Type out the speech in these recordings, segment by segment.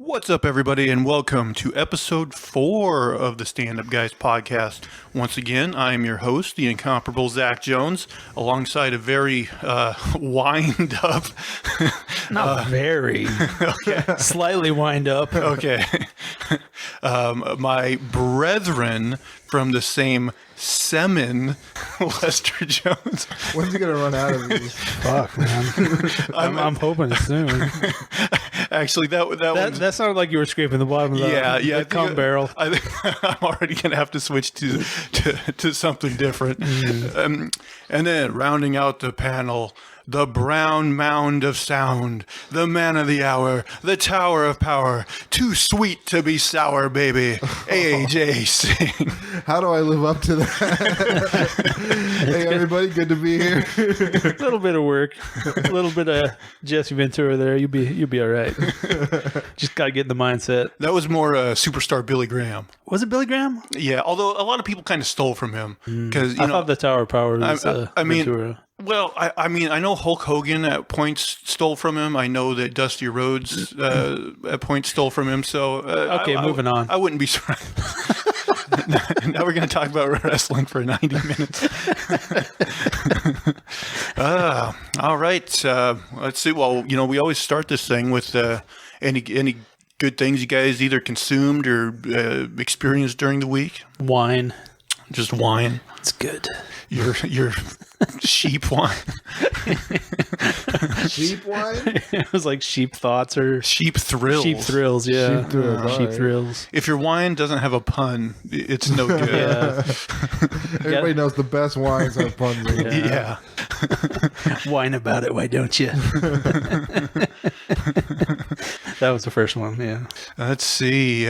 What's up, everybody, and welcome to episode 4 of the Stand Up Guys podcast. Once again, I am your host, the incomparable Zach Jones, alongside a very wind up... Not very. Okay. Slightly wind up. Okay. My brethren from the same semen, Lester Jones. When's he going to run out of these? Fuck, man. I'm hoping soon. Actually, that sounded like you were scraping the bottom of the cum barrel. I think I'm already going to have to switch to something different. And then rounding out the panel, the brown mound of sound, the man of the hour, the tower of power, too sweet to be sour, baby. AJ Singh. How do I live up to that? Hey, everybody, good to be here. A little bit of work, a little bit of Jesse Ventura there. You'll be all right. Just got to get in the mindset. That was more superstar Billy Graham. Was it Billy Graham? Yeah, although a lot of people kind of stole from him because I thought the Tower of Power was Ventura. Well, I mean, I know Hulk Hogan at points stole from him. I know that Dusty Rhodes at points stole from him. So moving on. I wouldn't be surprised. Now we're going to talk about wrestling for 90 minutes. All right. Let's see. Well, we always start this thing with any good things you guys either consumed or experienced during the week. Wine. Just wine. It's good. Your sheep wine. Sheep wine? It was like sheep thoughts or sheep thrills. Sheep thrills, yeah. Sheep thrills. Sheep thrills. If your wine doesn't have a pun, it's no good. Yeah. Everybody knows the best wines have puns in it. Yeah. Whine about it, why don't you? That was the first one, yeah. Let's see.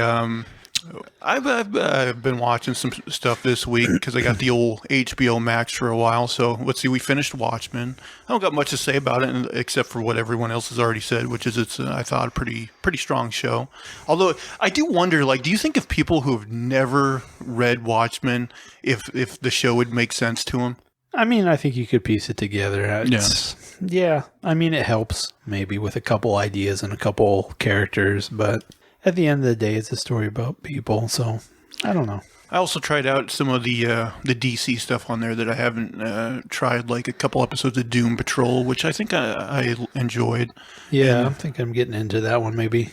I've been watching some stuff this week because I got the old HBO Max for a while. So let's see. We finished Watchmen. I don't got much to say about it except for what everyone else has already said, which is it's I thought a pretty strong show. Although I do wonder, do you think if people who have never read Watchmen, if the show would make sense to them? I mean, I think you could piece it together. Yeah. I mean, it helps maybe with a couple ideas and a couple characters, but at the end of the day, it's a story about people, so I don't know. I also tried out some of the DC stuff on there that I haven't tried, like a couple episodes of Doom Patrol, which I think I enjoyed. Yeah, I think I'm getting into that one maybe.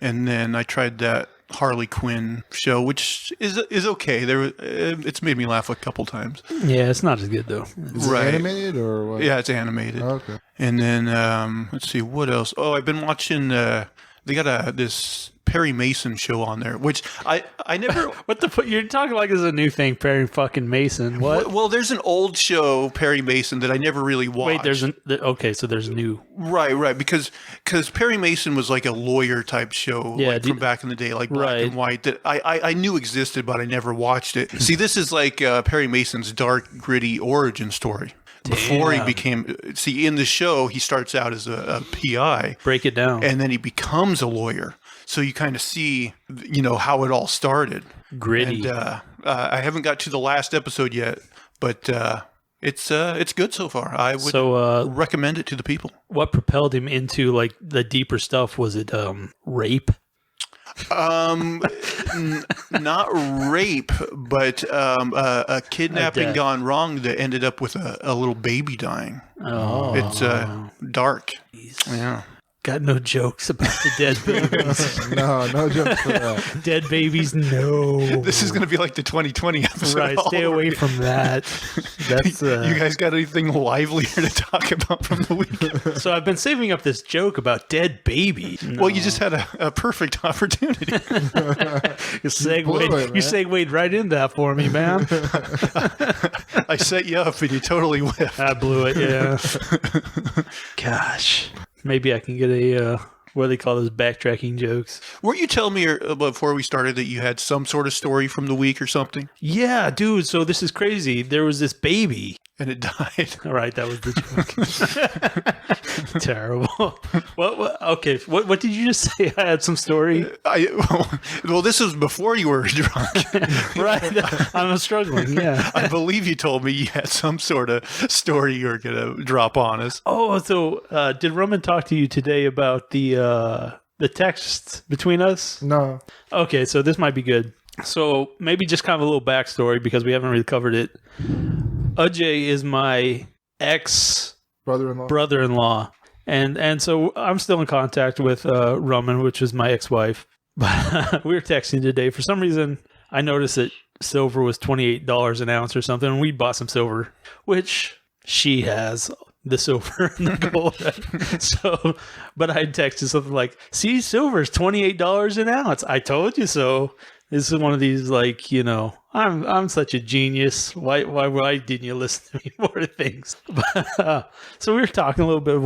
And then I tried that Harley Quinn show, which is okay. It's made me laugh a couple times. Yeah, it's not as good though. Is it animated or what? Yeah, it's animated. Oh, okay. And then let's see what else. Oh, I've been watching. They got this Perry Mason show on there, which I never. What the fuck? You're talking like it's a new thing, Perry fucking Mason. What? Well, there's an old show, Perry Mason, that I never really watched. Wait, so there's new. Right, because Perry Mason was like a lawyer type show, from back in the day, like Black and White, that I knew existed, but I never watched it. See, this is like Perry Mason's dark, gritty origin story. Before he became, in the show, he starts out as a PI. Break it down. And then he becomes a lawyer. So you kind of see, how it all started. Gritty. And I haven't got to the last episode yet, but it's good so far. I would recommend it to the people. What propelled him into like the deeper stuff? Was it rape? Not rape, but a kidnapping gone wrong that ended up with a little baby dying. Oh, it's dark. Yeah. Got no jokes about the dead babies. No jokes for that. Dead babies, no. This is going to be like the 2020 episode. Right, stay away from that. That's you guys got anything livelier to talk about from the week? So I've been saving up this joke about dead babies. No. Well, you just had a perfect opportunity. You segued right into that for me, man. I set you up and you totally whiffed. I blew it, yeah. Gosh. Maybe I can get a, what do they call those, backtracking jokes? Weren't you telling me before we started that you had some sort of story from the week or something? Yeah, dude. So this is crazy. There was this baby. And it died. All right, that was the joke. Terrible. Okay, what did you just say? I had some story. Well, this was before you were drunk. Right. I'm struggling, yeah. I believe you told me you had some sort of story you were going to drop on us. Oh, so did Roman talk to you today about the the text between us? No. Okay, so this might be good. So maybe just kind of a little backstory because we haven't really covered it. Ajay is my brother-in-law. And so I'm still in contact with Raman, which is my ex-wife. But we were texting today. For some reason, I noticed that silver was $28 an ounce or something, and we bought some silver, which she has the silver and the gold. So, but I texted something like, "See, silver is $28 an ounce. I told you so." This is one of these, like, you know, I'm such a genius. Why didn't you listen to me more things? So we were talking a little bit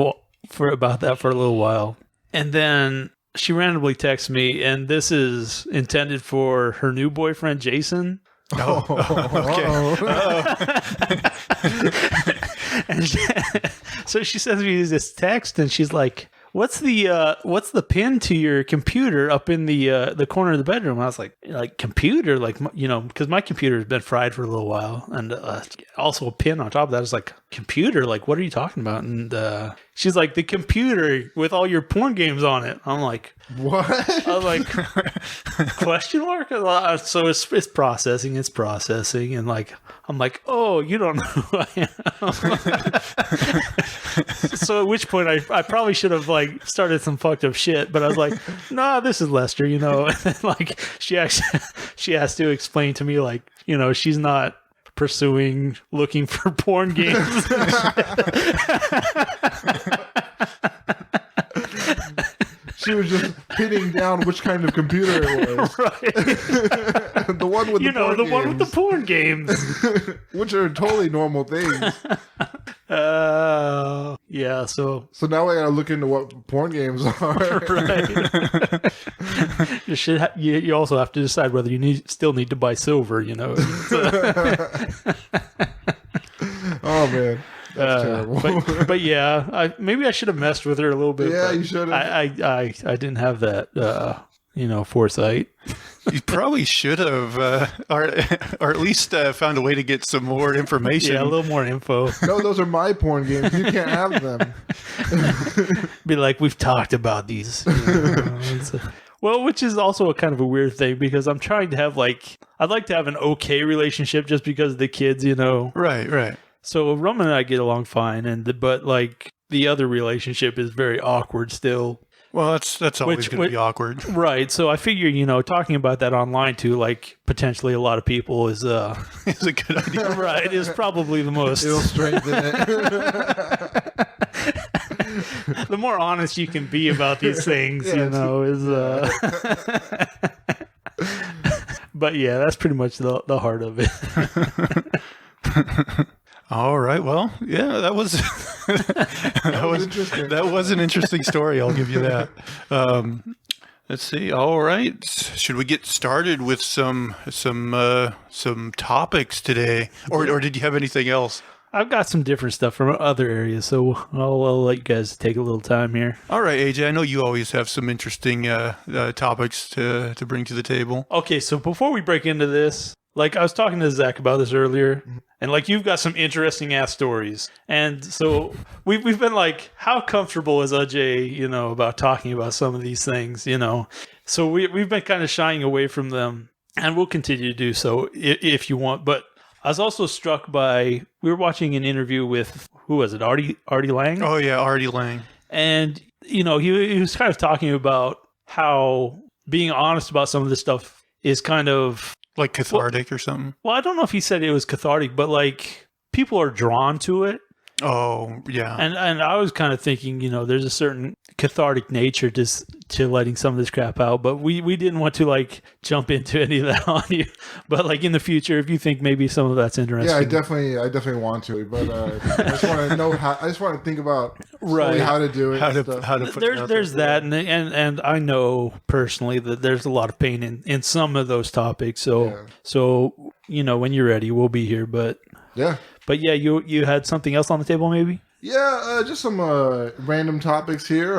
about that for a little while, and then she randomly texts me, and this is intended for her new boyfriend, Jason. Oh, okay. And so she sends me this text, and she's like, what's the pin to your computer up in the corner of the bedroom? I was like computer, like, you know, because my computer has been fried for a little while, and also a pin on top of that is like, computer, like, what are you talking about? And she's like, the computer with all your porn games on it. I'm like, what? I was like, question mark? So it's processing, and like, I'm like, oh, you don't know who I am. So at which point I probably should have like started some fucked up shit, but I was like, nah, this is Lester, you know. And then, like, she has to explain to me, like, you know, she's not looking for porn games. She was just pinning down which kind of computer it was. Right. The one with one with the porn games. Which are totally normal things. Yeah, so now I gotta look into what porn games are. Right. You also have to decide whether you still need to buy silver, you know. Oh man. That's terrible. But yeah, maybe I should have messed with her a little bit. Yeah, you should have. I didn't have that, foresight. You probably should have, or at least found a way to get some more information. Yeah, a little more info. No, those are my porn games. You can't have them. Be like, we've talked about these. Well, which is also a kind of a weird thing because I'm trying to have I'd like to have an okay relationship just because of the kids, you know. Right. So Roman and I get along fine, but the other relationship is very awkward still. Well, that's always going to be awkward. Right. So I figure, you know, talking about that online too, like potentially a lot of people is is a good idea. Right. Is probably the most. It'll strengthen it. The more honest you can be about these things, you know, is. But yeah, that's pretty much the heart of it. All right. Well, yeah, that was interesting. That was an interesting story. I'll give you that. Let's see. All right. Should we get started with some topics today, or did you have anything else? I've got some different stuff from other areas, so I'll let you guys take a little time here. All right, AJ. I know you always have some interesting topics to bring to the table. Okay, so before we break into this, I was talking to Zach about this earlier, and you've got some interesting ass stories, and so we've been like, how comfortable is Ajay, you know, about talking about some of these things, you know? So we've been kind of shying away from them, and we'll continue to do so if you want. But I was also struck by, we were watching an interview with, who was it, Artie Lang? Oh yeah, Artie Lang, and you know, he was kind of talking about how being honest about some of this stuff is kind of like cathartic or something. Well, I don't know if he said it was cathartic, but people are drawn to it. Oh, yeah. And I was kind of thinking, you know, there's a certain cathartic nature to letting some of this crap out, but we didn't want to jump into any of that on you. But in the future, if you think maybe some of that's interesting. Yeah, I definitely want to, but I just want to know I just want to think about how to do it. How to put it out there's that, and I know personally that there's a lot of pain in some of those topics. So you know, when you're ready, we'll be here. But yeah. But yeah, you had something else on the table, maybe? Yeah, just some random topics here.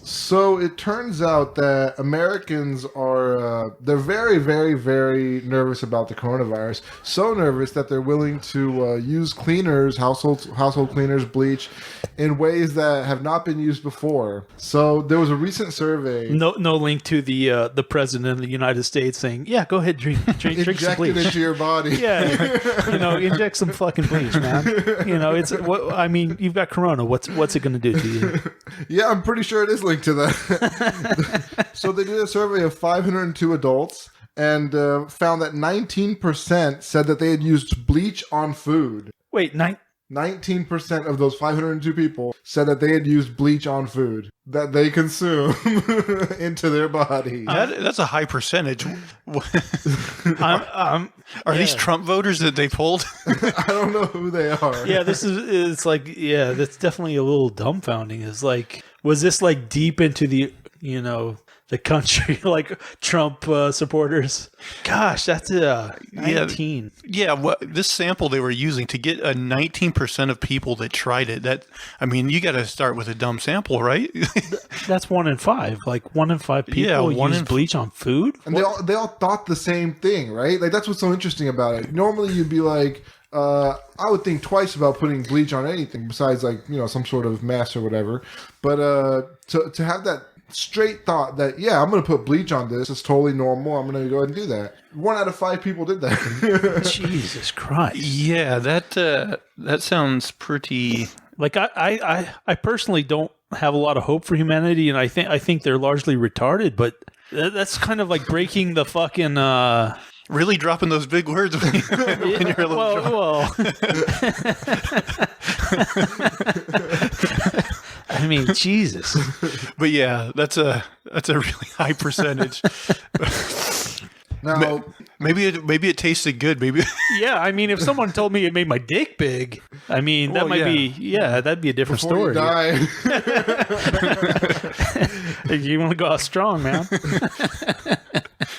So it turns out that Americans are they're very, very, very nervous about the coronavirus. So nervous that they're willing to use cleaners, household cleaners, bleach, in ways that have not been used before. So there was a recent survey. No link to the president of the United States saying, "Yeah, go ahead, drink some Inject bleach it into your body." Yeah, inject some fucking bleach, man. It's what I mean. You've got corona. What's it going to do to you? Yeah, I'm pretty sure it is linked to that. So they did a survey of 502 adults and found that 19% said that they had used bleach on food. Wait, 19% of those 502 people said that they had used bleach on food that they consume into their body. That's a high percentage. Are these Trump voters that they pulled? I don't know who they are. Yeah, it's like, that's definitely a little dumbfounding. It's like, was this like deep into the country, like Trump supporters? Gosh, that's 19. Yeah, this sample they were using to get a 19% of people that tried it. You got to start with a dumb sample, right? That's 1 in 5. Like 1 in 5 people use bleach on food, and they all thought the same thing, right? Like that's what's so interesting about it. Normally, you'd be like, I would think twice about putting bleach on anything besides like some sort of mess or whatever. But to have that straight thought that I'm going to put bleach on this, it's totally normal, I'm going to go ahead and do that. 1 out of 5 people did that. Jesus Christ. Yeah, that sounds pretty. Like I personally don't have a lot of hope for humanity, and I think they're largely retarded, but that's kind of like breaking the fucking really dropping those big words when you're a little drunk. Well. I mean, Jesus. But yeah, that's a really high percentage. Now, maybe it tasted good. Maybe. Yeah, I mean, if someone told me it made my dick big, I mean, that might be that'd be a different before story. You die. You want to go out strong, man.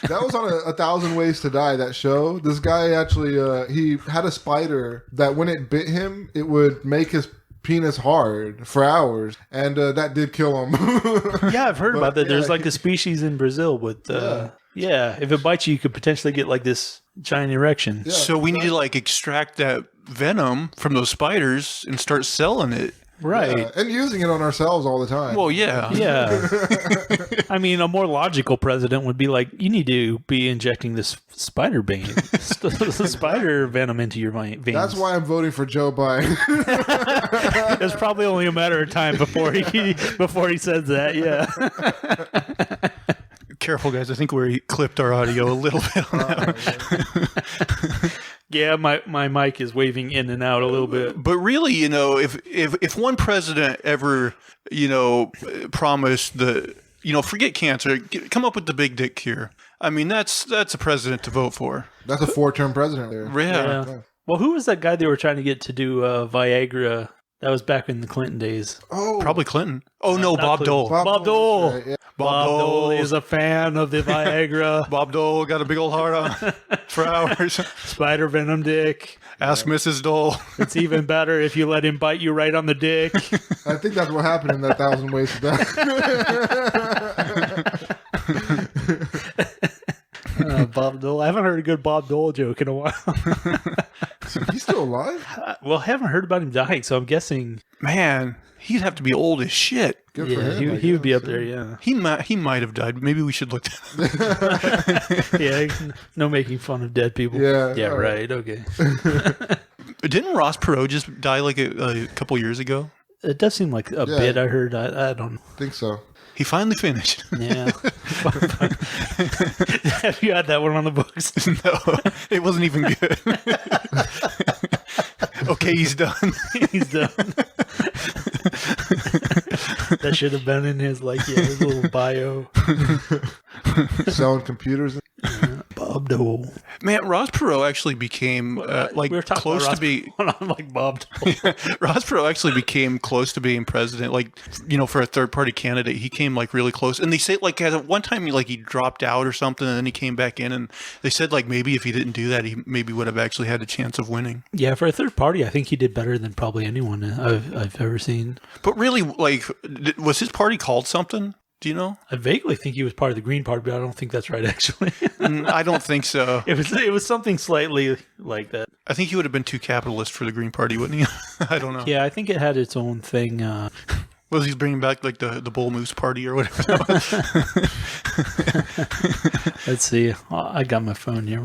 That was on 1,000 Ways to Die, that show. This guy actually, he had a spider that when it bit him, it would make his penis hard for hours, and that did kill him. Yeah, I've heard about that. There's like a species in Brazil with, if it bites you, you could potentially get like this giant erection. Yeah, so we need to like extract that venom from those spiders and start selling it. Right. Yeah, and using it on ourselves all the time. Well, yeah. Yeah. I mean, a more logical president would be like, you need to be injecting this spider spider venom into your veins. That's why I'm voting for Joe Biden. It's probably only a matter of time before he says that. Yeah. Careful, guys. I think we clipped our audio a little bit on that one. Yeah, my mic is waving in and out a little bit. But really, if one president ever, promised forget cancer, come up with the big dick cure. I mean, that's a president to vote for. That's a 4-term president there. Yeah. Well, who was that guy they were trying to get to do Viagra? That was back in the Clinton days. Oh, probably Clinton. Oh no, Bob Dole. Bob Dole. Right, yeah. Bob Dole is a fan of the Viagra. Bob Dole got a big old heart on for hours. Spider venom dick. Ask Mrs. Dole. It's even better if you let him bite you right on the dick. I think that's what happened in that 1,000 Ways to Die. Bob Dole. I haven't heard a good Bob Dole joke in a while. He's still alive? Well, I haven't heard about him dying, so I'm guessing. Man, he'd have to be old as shit. Good for him. He would be up there, yeah. He might have died. Maybe we should look. Yeah, no making fun of dead people. Yeah, right. Okay. Didn't Ross Perot just die like a couple years ago? It does seem like a bit. I heard. I don't know. I think so. He finally finished. Yeah. Have you had that one on the books? No, it wasn't even good. Okay, he's done. He's done. That should have been in his his little bio. Selling computers. Bob Bob Dole. Man, Ross Perot actually became like we were talking close about to be. I'm like Bob Dole. Ross Perot actually became close to being president. Like, you know, for a third party candidate, he came like really close. And they say like at one time he dropped out or something, and then he came back in. And they said like maybe if he didn't do that, he maybe would have actually had a chance of winning. Yeah, for a third party, I think he did better than probably anyone I've ever seen. But really, like, was his party called something? Do you know? I vaguely think he was part of the Green Party, but I don't think that's right, actually. I don't think so. It was something slightly like that. I think he would have been too capitalist for the Green Party, wouldn't he? I don't know. Yeah, I think it had its own thing. Was he bringing back like the Bull Moose Party or whatever that was? Let's see. I got my phone here.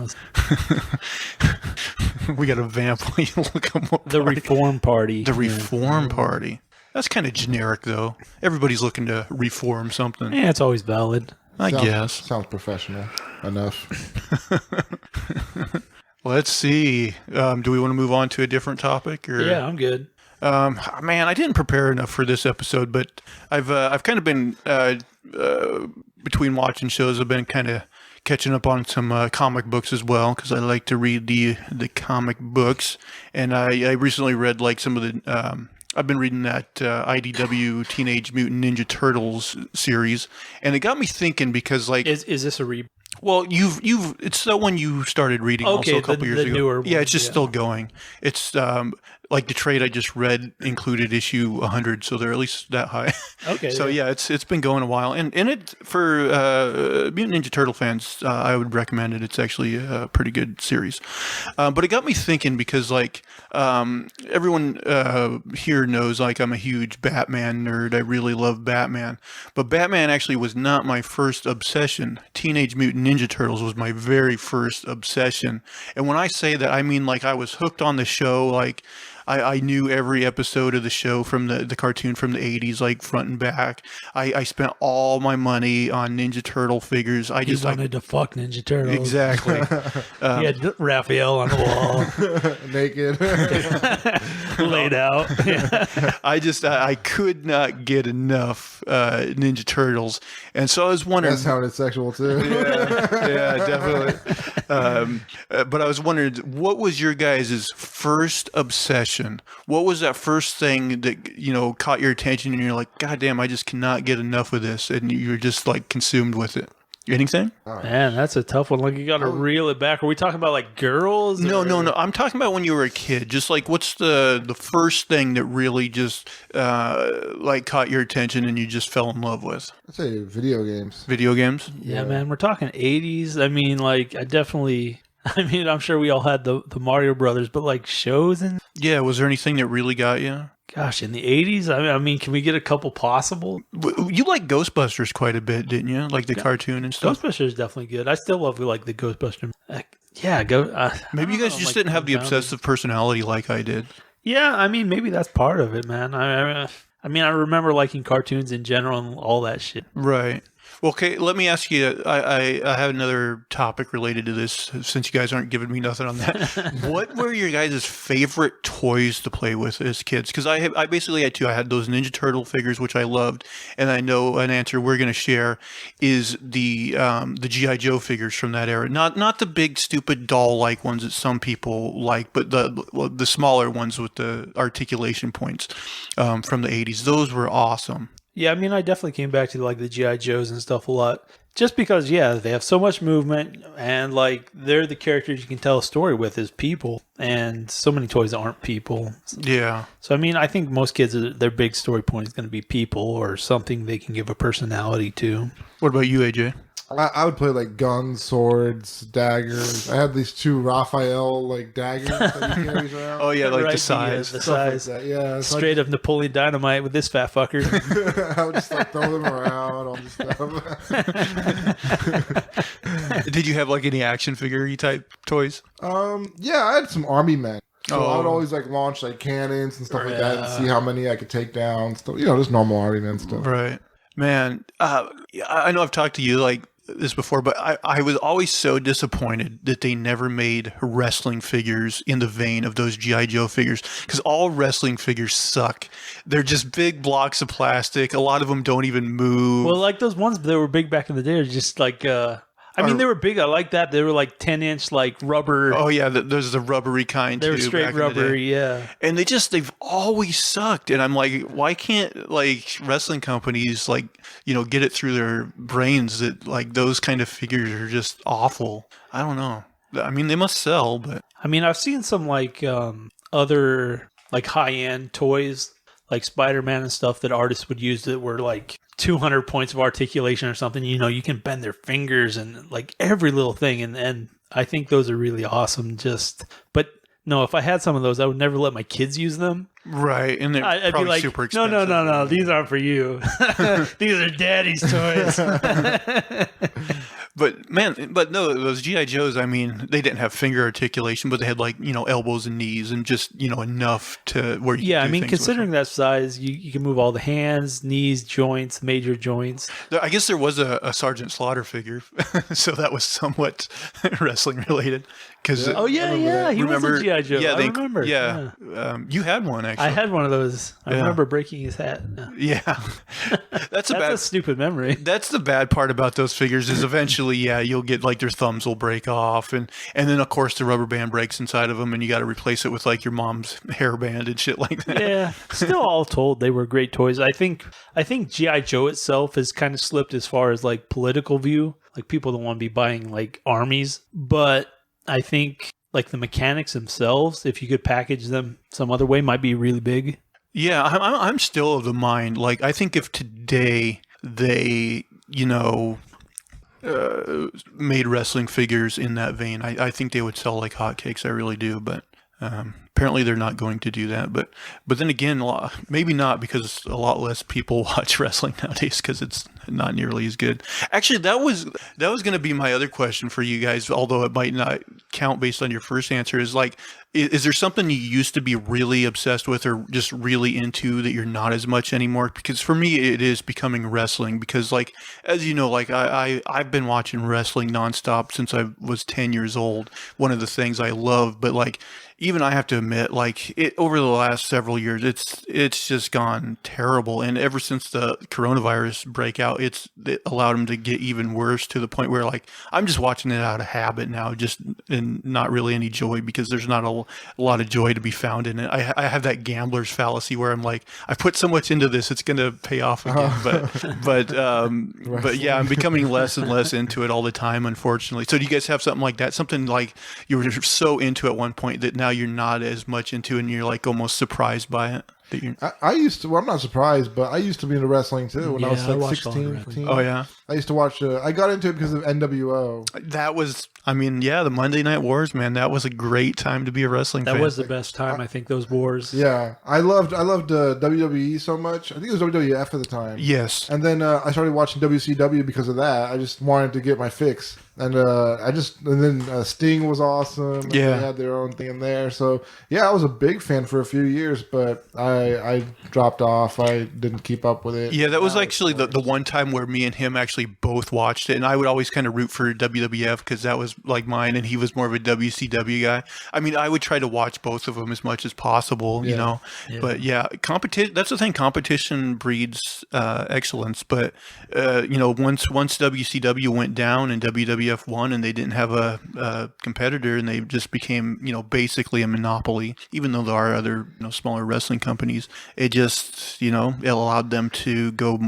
We got a vamp while you look up more. The Reform Party. The Reform Party. That's kind of generic, though. Everybody's looking to reform something. Yeah, it's always valid. I guess. Sounds professional enough. Let's see. Do we want to move on to a different topic? Or? Yeah, I'm good. Man, I didn't prepare enough for this episode, but I've kind of been between watching shows. I've been kind of catching up on some comic books as well because I like to read the comic books, and I recently read like some of the. I've been reading that IDW Teenage Mutant Ninja Turtles series, and it got me thinking because like is this a reboot? Well, it's the one you started reading also a couple years ago. Newer yeah, it's just still going. It's like the trade I just read included issue 100, so they're at least that high. Okay. So yeah, it's been going a while, and it for Mutant Ninja Turtle fans, I would recommend it. It's actually a pretty good series. But it got me thinking because like everyone here knows like I'm a huge Batman nerd. I really love Batman, but Batman actually was not my first obsession. Teenage Mutant Ninja Turtles was my very first obsession, and when I say that, I mean like I was hooked on the show. Like I knew every episode of the show from the cartoon from the 80s, like front and back. I spent all my money on Ninja Turtle figures. I just wanted to fuck Ninja Turtles. Exactly. He had Raphael on the wall, naked, laid out. I could not get enough Ninja Turtles, and so I was wondering. That sounded sexual too. Yeah, definitely. But I was wondering, what was your guys' first obsession? What was that first thing that caught your attention, and you're like, God damn, I just cannot get enough of this, and you're just like consumed with it? Anything? Man, that's a tough one. Like you got to reel it back. Are we talking about like girls? No. I'm talking about when you were a kid. Just like, what's the first thing that really just like caught your attention and you just fell in love with? I'd say video games. Video games? Yeah, man. We're talking 80s. I mean, like I'm sure we all had the Mario Brothers, but like shows and... Yeah, was there anything that really got you? Gosh, in the 80s? I mean, can we get a couple possible? You liked Ghostbusters quite a bit, didn't you? Like the cartoon and stuff? Ghostbusters is definitely good. I still love like the Ghostbusters. Maybe you guys just didn't have the obsessive personality like I did. Yeah, I mean, maybe that's part of it, man. I mean, I remember liking cartoons in general and all that shit. Right. Well, okay, let me ask you, I have another topic related to this, since you guys aren't giving me nothing on that. What were your guys' favorite toys to play with as kids? Because I basically had two. I had those Ninja Turtle figures, which I loved, and I know an answer we're going to share is the G.I. Joe figures from that era. Not the big, stupid doll-like ones that some people like, but the smaller ones with the articulation points from the 80s. Those were awesome. Yeah, I mean, I definitely came back to like the G.I. Joes and stuff a lot. Just because, yeah, they have so much movement and like they're the characters you can tell a story with as people, and so many toys aren't people. Yeah. So, I mean, I think most kids, their big story point is going to be people or something they can give a personality to. What about you, AJ? I would play like guns, swords, daggers. I had these two Raphael like daggers that he carries around. Oh yeah, like right, the size. The size. Like that. Yeah, straight up Napoleon Dynamite with this fat fucker. I would just like throw them around, all this stuff. Did you have like any action figure type toys? Yeah, I had some army men. So I would Oh. always like launch like cannons and stuff like that and see how many I could take down. Stuff, just normal army men stuff. Right. Man, I know I've talked to you like this before, but I was always so disappointed that they never made wrestling figures in the vein of those G.I. Joe figures, because all wrestling figures suck. They're just big blocks of plastic. A lot of them don't even move. Well, like those ones that were big back in the day are just like, I I mean, they were big. I like that. They were like 10-inch, like rubber. Oh yeah, there's the rubbery kind. They were too, straight back in the rubbery, day. yeah. And they've always sucked. And I'm like, why can't like wrestling companies like get it through their brains that like those kind of figures are just awful? I don't know. I mean, they must sell, but I mean, I've seen some like other like high-end toys, like Spider-Man and stuff that artists would use that were like 200 points of articulation or something. You can bend their fingers and like every little thing. And I think those are really awesome. But no, if I had some of those, I would never let my kids use them. right. And they're I'd probably be like, super expensive. no, these aren't for you. These are daddy's toys. But no, those GI Joes. I mean, they didn't have finger articulation, but they had like elbows and knees and just enough to where you. Yeah, could I do mean, things with considering that size, you can move all the hands, knees, joints, major joints. them. I guess there was a Sergeant Slaughter figure, so that was somewhat wrestling related. Because Oh yeah, he was a GI Joe. Yeah, I remember. Yeah, you had one actually. I had one of those. I remember breaking his hat. Yeah, that's a stupid memory. That's the bad part about those figures is eventually, you'll get like their thumbs will break off, and then of course the rubber band breaks inside of them, and you got to replace it with like your mom's hairband and shit like that. Yeah, still all told, they were great toys. I think GI Joe itself has kind of slipped as far as like political view. Like people don't want to be buying like armies, but I think like the mechanics themselves, if you could package them some other way, might be really big. Yeah, I'm still of the mind. Like, I think if today they, made wrestling figures in that vein, I think they would sell like hotcakes. I really do. But apparently they're not going to do that. But then again, maybe not, because a lot less people watch wrestling nowadays because it's not nearly as good. Actually, that was going to be my other question for you guys, although it might not count based on your first answer, is like, is there something you used to be really obsessed with or just really into that you're not as much anymore? Because for me, it is becoming wrestling, because like, as you know, like I've been watching wrestling nonstop since I was 10 years old. One of the things I love, but like, even I have to admit, like over the last several years, it's just gone terrible. And ever since the coronavirus breakout, it allowed them to get even worse, to the point where like I'm just watching it out of habit now, just and not really any joy, because there's not a lot of joy to be found in it. I have that gambler's fallacy where I'm like, I put so much into this, it's going to pay off again. But yeah, I'm becoming less and less into it all the time, unfortunately. So do you guys have something like that? Something like you were so into at one point that now you're not as much into it and you're like almost surprised by it? I used to. Well, I'm not surprised, but I used to be into wrestling too when I was like 16, 15. Oh yeah, I used to watch. I got into it because of NWO. That was, I mean, yeah, the Monday Night Wars, man. That was a great time to be a wrestling fan. That was the best time, I think, those wars. Yeah, I loved WWE so much. I think it was WWF at the time. Yes, and then I started watching WCW because of that. I just wanted to get my fix. And then Sting was awesome. And yeah, they had their own thing in there. So yeah, I was a big fan for a few years, but I dropped off. I didn't keep up with it. Yeah, that was actually the one time where me and him actually both watched it, and I would always kind of root for WWF because that was like mine, and he was more of a WCW guy. I mean, I would try to watch both of them as much as possible, you know. Yeah. But yeah, competition. That's the thing. Competition breeds excellence. But once WCW went down and WWF won, and they didn't have a competitor, and they just became basically a monopoly, even though there are other smaller wrestling companies, it just it allowed them to go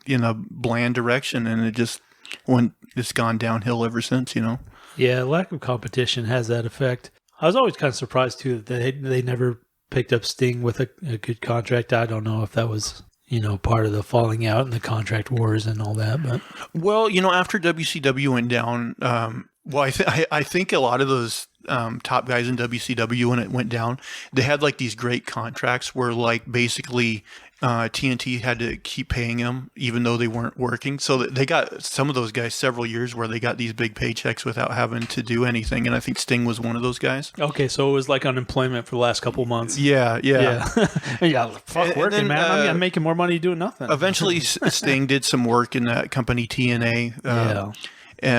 in a bland direction, and it's gone downhill ever since. Yeah, lack of competition has that effect. I was always kind of surprised too that they never picked up Sting with a good contract. I don't know if that was part of the falling out and the contract wars and all that. But well, after WCW went down, I think a lot of those top guys in WCW, when it went down, they had like these great contracts where like basically TNT had to keep paying them even though they weren't working. So they got some of those guys several years where they got these big paychecks without having to do anything. And I think Sting was one of those guys. Okay, so it was like unemployment for the last couple of months. Yeah. Fuck working, then, man. I'm making more money doing nothing. Eventually, Sting did some work in that company TNA.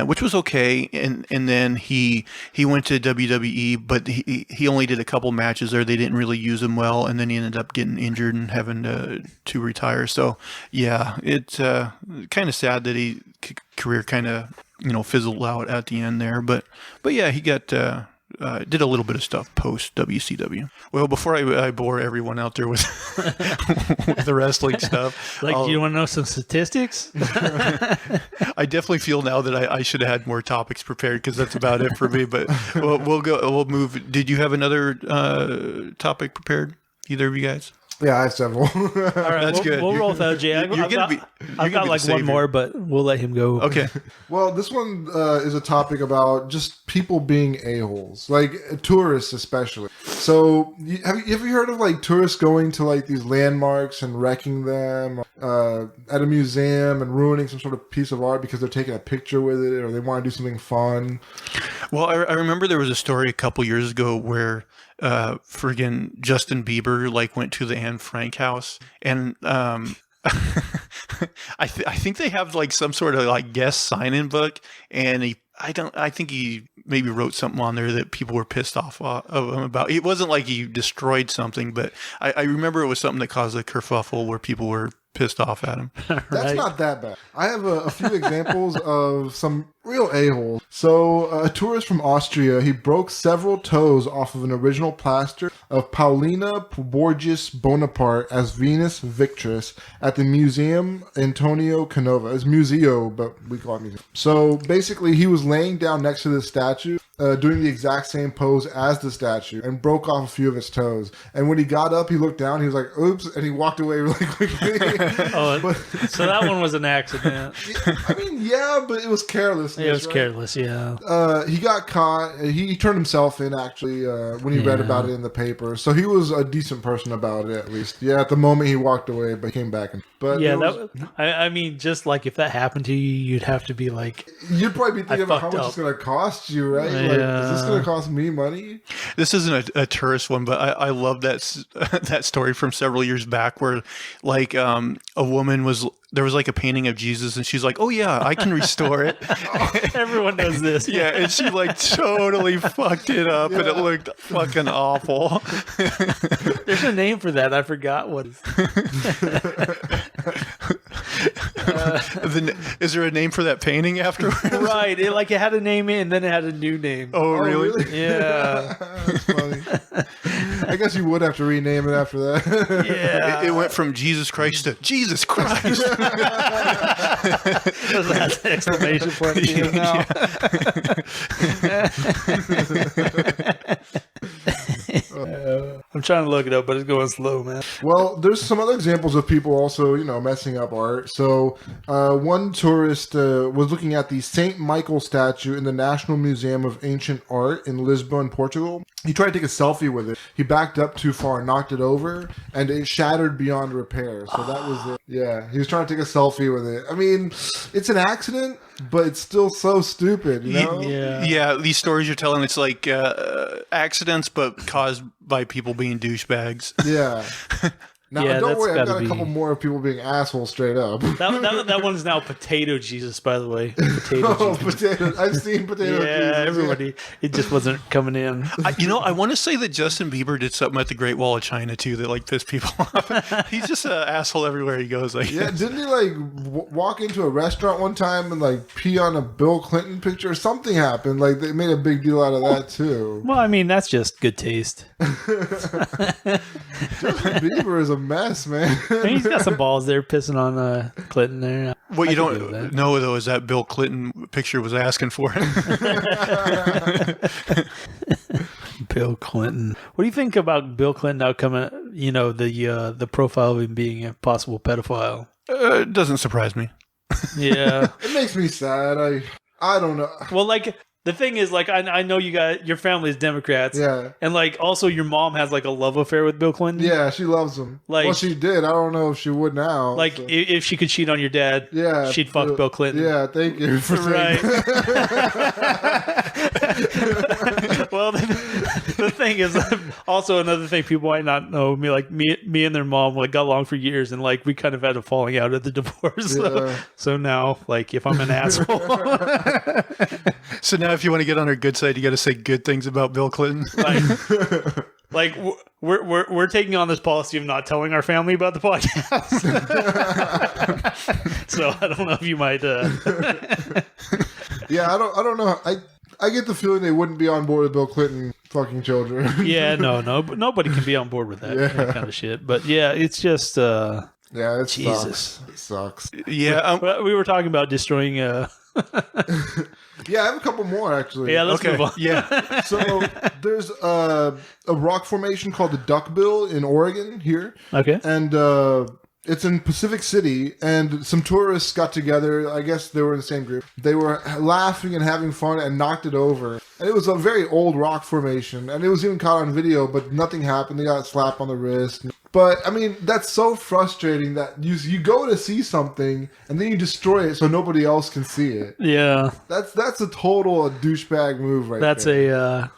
Which was okay, and then he went to WWE, but he only did a couple matches there. They didn't really use him well, and then he ended up getting injured and having to retire. So yeah, it's kind of sad that career kind of fizzled out at the end there. But yeah, he got did a little bit of stuff post WCW. Well, before I bore everyone out there with with the wrestling stuff, do you want to know some statistics? I definitely feel now that I should have had more topics prepared, because that's about it for me. But we'll move. Did you have another topic prepared, either of you guys? Yeah, I have several. All right, That's good. We'll roll with LJ. I've got like one more, but we'll let him go. Okay. Well, this one is a topic about just people being a-holes, like tourists especially. So, have you heard of like tourists going to like these landmarks and wrecking them at a museum and ruining some sort of piece of art because they're taking a picture with it, or they want to do something fun? Well, I remember there was a story a couple years ago where friggin' Justin Bieber like went to the Anne Frank house, and I think they have like some sort of like guest sign-in book, and I think he maybe wrote something on there that people were pissed off of him about. It wasn't like he destroyed something, but I remember it was something that caused a kerfuffle where people were pissed off at him. That's not that bad. I have a few examples of some real a-holes. So, a tourist from Austria, he broke several toes off of an original plaster of Paulina Borgias Bonaparte as Venus Victrix at the Museum Antonio Canova. It's Museo, but we call it museum. So, basically, he was laying down next to the statue, doing the exact same pose as the statue, and broke off a few of his toes. And when he got up, he looked down, he was like, oops, and he walked away really quickly. So that one was an accident. I mean, yeah, but it was careless. It was careless, yeah. He got caught. He turned himself in, actually, when he read about it in the paper. So he was a decent person about it, at least. Yeah, at the moment he walked away, but he came back. But yeah, I mean, just like if that happened to you, you'd have to be like... You'd probably be thinking about how much it's going to cost you, right? Yeah. Like, is this going to cost me money? This isn't a tourist one, but I love that story from several years back where like a woman there was like a painting of Jesus, and she's like, oh yeah, I can restore it. Everyone does this. Yeah, and she like totally fucked it up, and it looked fucking awful. There's a name for that. I forgot what. Is there a name for that painting afterwards? Right. It had a name in, and then it had a new name. Oh, really? Yeah. That's funny. I guess you would have to rename it after that. Yeah. It went from Jesus Christ to Jesus Christ. That's an exclamation point at the end now. I'm trying to look it up, but it's going slow, man. Well, there's some other examples of people also, messing up art. So, one tourist was looking at the Saint Michael statue in the National Museum of Ancient Art in Lisbon, Portugal. He tried to take a selfie with it. He backed up too far, knocked it over, and it shattered beyond repair. So that was it. Yeah, he was trying to take a selfie with it. I mean, it's an accident, but it's still so stupid, Yeah, these stories you're telling, it's like accidents, but caused by people being douchebags. Yeah. Now, Yeah, don't that's worry, I've gotta got a couple more of people being assholes straight up. That one's now Potato Jesus, by the way. Oh, potatoes. I've seen potato Yeah, Jesus. everybody. It just wasn't coming in. I want to say that Justin Bieber did something at the Great Wall of China too that like pissed people off. He's just an asshole everywhere he goes. Like, Yeah, didn't he like walk into a restaurant one time and like pee on a Bill Clinton picture? Something happened. Like they made a big deal out of that too. Well, I mean, that's just good taste. Justin Bieber is a mess, man. I mean, he's got some balls there pissing on Clinton there. what I you could do don't that. know though is that Bill Clinton picture was asking for it. Bill Clinton. What do you think about Bill Clinton now coming? The profile of him being a possible pedophile. It doesn't surprise me. Yeah. It makes me sad. I don't know. Well, like the thing is, like I know you got your family is Democrats. Yeah. And like also your mom has like a love affair with Bill Clinton. Yeah, she loves him. Like- well, she did. I don't know if she would now. Like so. if she could cheat on your dad, Yeah, she'd fuck Bill Clinton. Yeah, thank you for saying Right. Well, the thing is, also another thing people might not know. Me and their mom like got along for years, and like we kind of had a falling out at the divorce. Yeah. So now, like, if I'm an asshole, So now, if you want to get on her good side, you got to say good things about Bill Clinton. like we're taking on this policy of not telling our family about the podcast. So I don't know if you might. Yeah, I don't know. I get the feeling they wouldn't be on board with Bill Clinton fucking children. Yeah, no, nobody can be on board with that, that kind of shit. But yeah, it's just yeah, it Jesus. sucks. It sucks. Yeah, we were talking about destroying. Yeah, I have a couple more actually. Yeah, let's move on. Yeah. So there's a rock formation called the Duckbill in Oregon here. Okay. And it's in Pacific City, and some tourists got together. I guess they were in the same group. They were laughing and having fun and knocked it over. And it was a very old rock formation, and it was even caught on video, but nothing happened. They got a slap on the wrist. But, I mean, that's so frustrating that you go to see something, and then you destroy it so nobody else can see it. Yeah. That's a total douchebag move right there.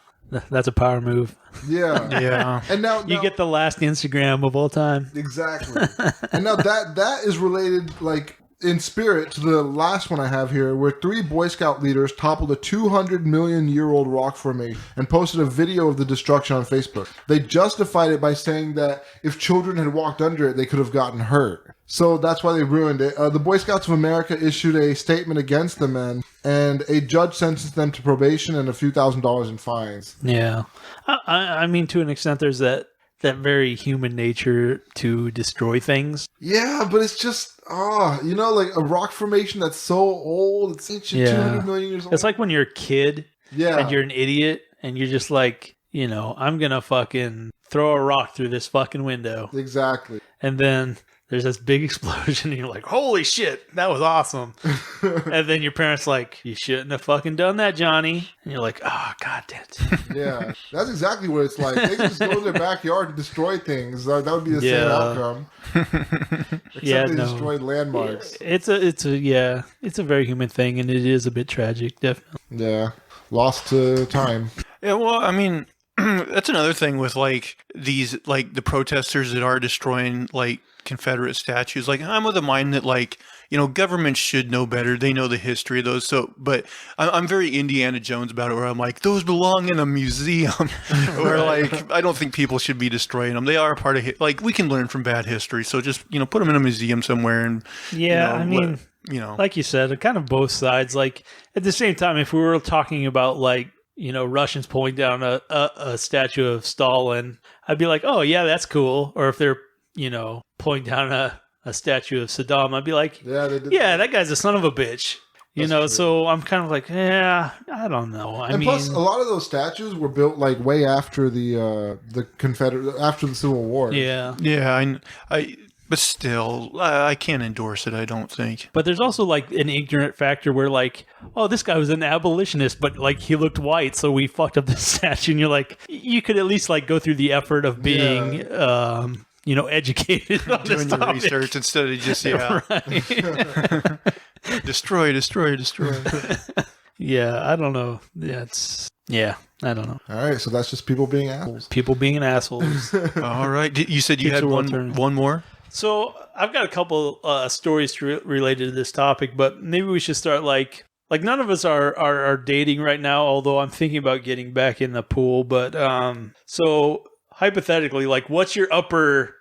That's a power move. Yeah. Yeah. And now You get the last Instagram of all time. Exactly. And now that is related, like, in spirit to the last one I have here, where 3 Boy Scout leaders toppled a 200 million year old rock formation and posted a video of the destruction on Facebook. They justified it by saying that if children had walked under it, they could have gotten hurt. So that's why they ruined it. The Boy Scouts of America issued a statement against the men, and a judge sentenced them to probation and a few $1,000s in fines. Yeah. I mean, to an extent, there's that very human nature to destroy things. Yeah, but it's just, like a rock formation that's so old. It's ancient, 200 million years old. It's like when you're a kid and you're an idiot and you're just like, I'm going to fucking throw a rock through this fucking window. Exactly. And then there's this big explosion and you're like, holy shit, that was awesome. And then your parents like, you shouldn't have fucking done that, Johnny. And you're like, oh, god damn it. Yeah, that's exactly what it's like. They can just go in their backyard and destroy things. That would be the same outcome. Except they destroyed landmarks. It's a very human thing, and it is a bit tragic, definitely. Yeah, lost to time. Yeah, well, I mean, that's another thing with, like, these, like, the protesters that are destroying, like, Confederate statues. Like, I'm of the mind that, like, governments should know better. They know the history of those. So, but I'm very Indiana Jones about it, where I'm like, those belong in a museum. Or, like, I don't think people should be destroying them. They are a part of like, we can learn from bad history. So just, put them in a museum somewhere and, I mean, like you said, kind of both sides. Like, at the same time, if we were talking about, like, Russians pulling down a statue of Stalin, I'd be like, oh, yeah, that's cool. Or if they're, pulling down a statue of Saddam, I'd be like, yeah, that guy's a son of a bitch. So I'm kind of like, I don't know. I mean, plus, a lot of those statues were built like way after the after the Civil War. Yeah. Yeah, but still, I can't endorse it, I don't think. But there's also, like, an ignorant factor where, like, oh, this guy was an abolitionist, but, like, he looked white, so we fucked up the statue. And you're like, you could at least, like, go through the effort of being, educated on doing your research instead of just, destroy. Yeah, I don't know. I don't know. All right, so that's just people being assholes. People being assholes. All right. You said you had one more? So I've got a couple stories related to this topic, but maybe we should start like none of us are dating right now, although I'm thinking about getting back in the pool. But so hypothetically, like, what's your upper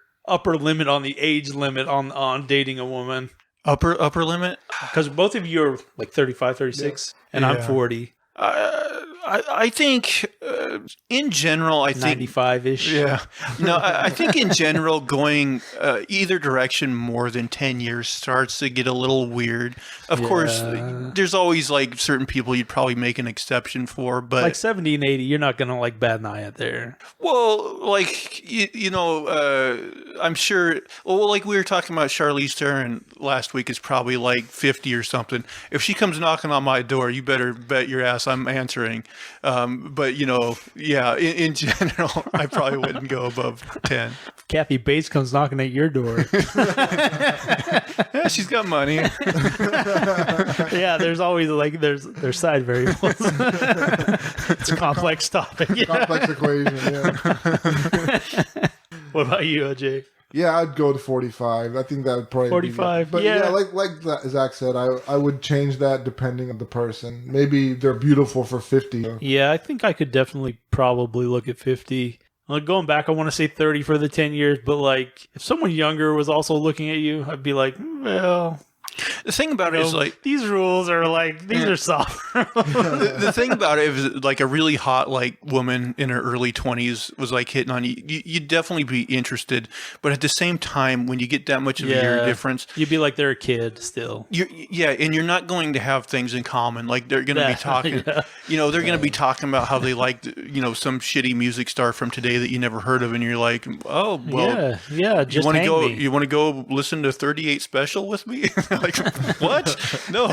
limit on the age limit on dating a woman? Upper limit? Because both of you are like 35, 36, and I'm 40. I think, in general, 95-ish. Yeah. No, I think in general, going either direction more than 10 years starts to get a little weird. Of course, there's always, like, certain people you'd probably make an exception for, but... Like 70 and 80, you're not going to, like, bat an eye at there. Well, like, I'm sure... Well, like we were talking about, Charlize Theron last week is probably, like, 50 or something. If she comes knocking on my door, you better bet your ass I'm answering. But, in general, I probably wouldn't go above 10. Kathy Bates comes knocking at your door. Yeah, she's got money. Yeah, there's always, like, there's side variables. It's a complex topic. Yeah. Complex equation, yeah. What about you, OJ? Yeah, I'd go to 45. I think that would probably 45, be... But yeah, like Zach said, I would change that depending on the person. Maybe they're beautiful for 50. Yeah, I think I could definitely probably look at 50. Like, going back, I want to say 30 for the 10 years, but, like, if someone younger was also looking at you, I'd be like, well... The thing about it is like these rules are like these are soft. the thing about it is like a really hot like woman in her early 20s was like hitting on you. You'd definitely be interested, but at the same time, when you get that much of a year difference, you'd be like they're a kid still. And you're not going to have things in common. Like they're going to be talking, they're going to be talking about how they liked, some shitty music star from today that you never heard of, and you're like, oh well, just you want to go listen to 38 Special with me? Like, what? No.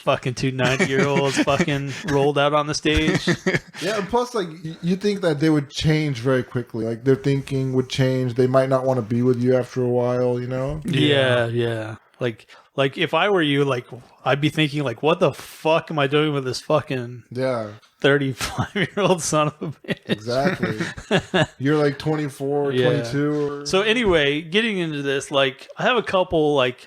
Fucking two 90-year-olds fucking rolled out on the stage. Yeah, and plus, like, you think that they would change very quickly. Like, their thinking would change. They might not want to be with you after a while, Yeah. Like if I were you, like, I'd be thinking, like, what the fuck am I doing with this fucking 35-year-old son of a bitch? Exactly. You're like 24, 22. So anyway, getting into this, like, I have a couple, like,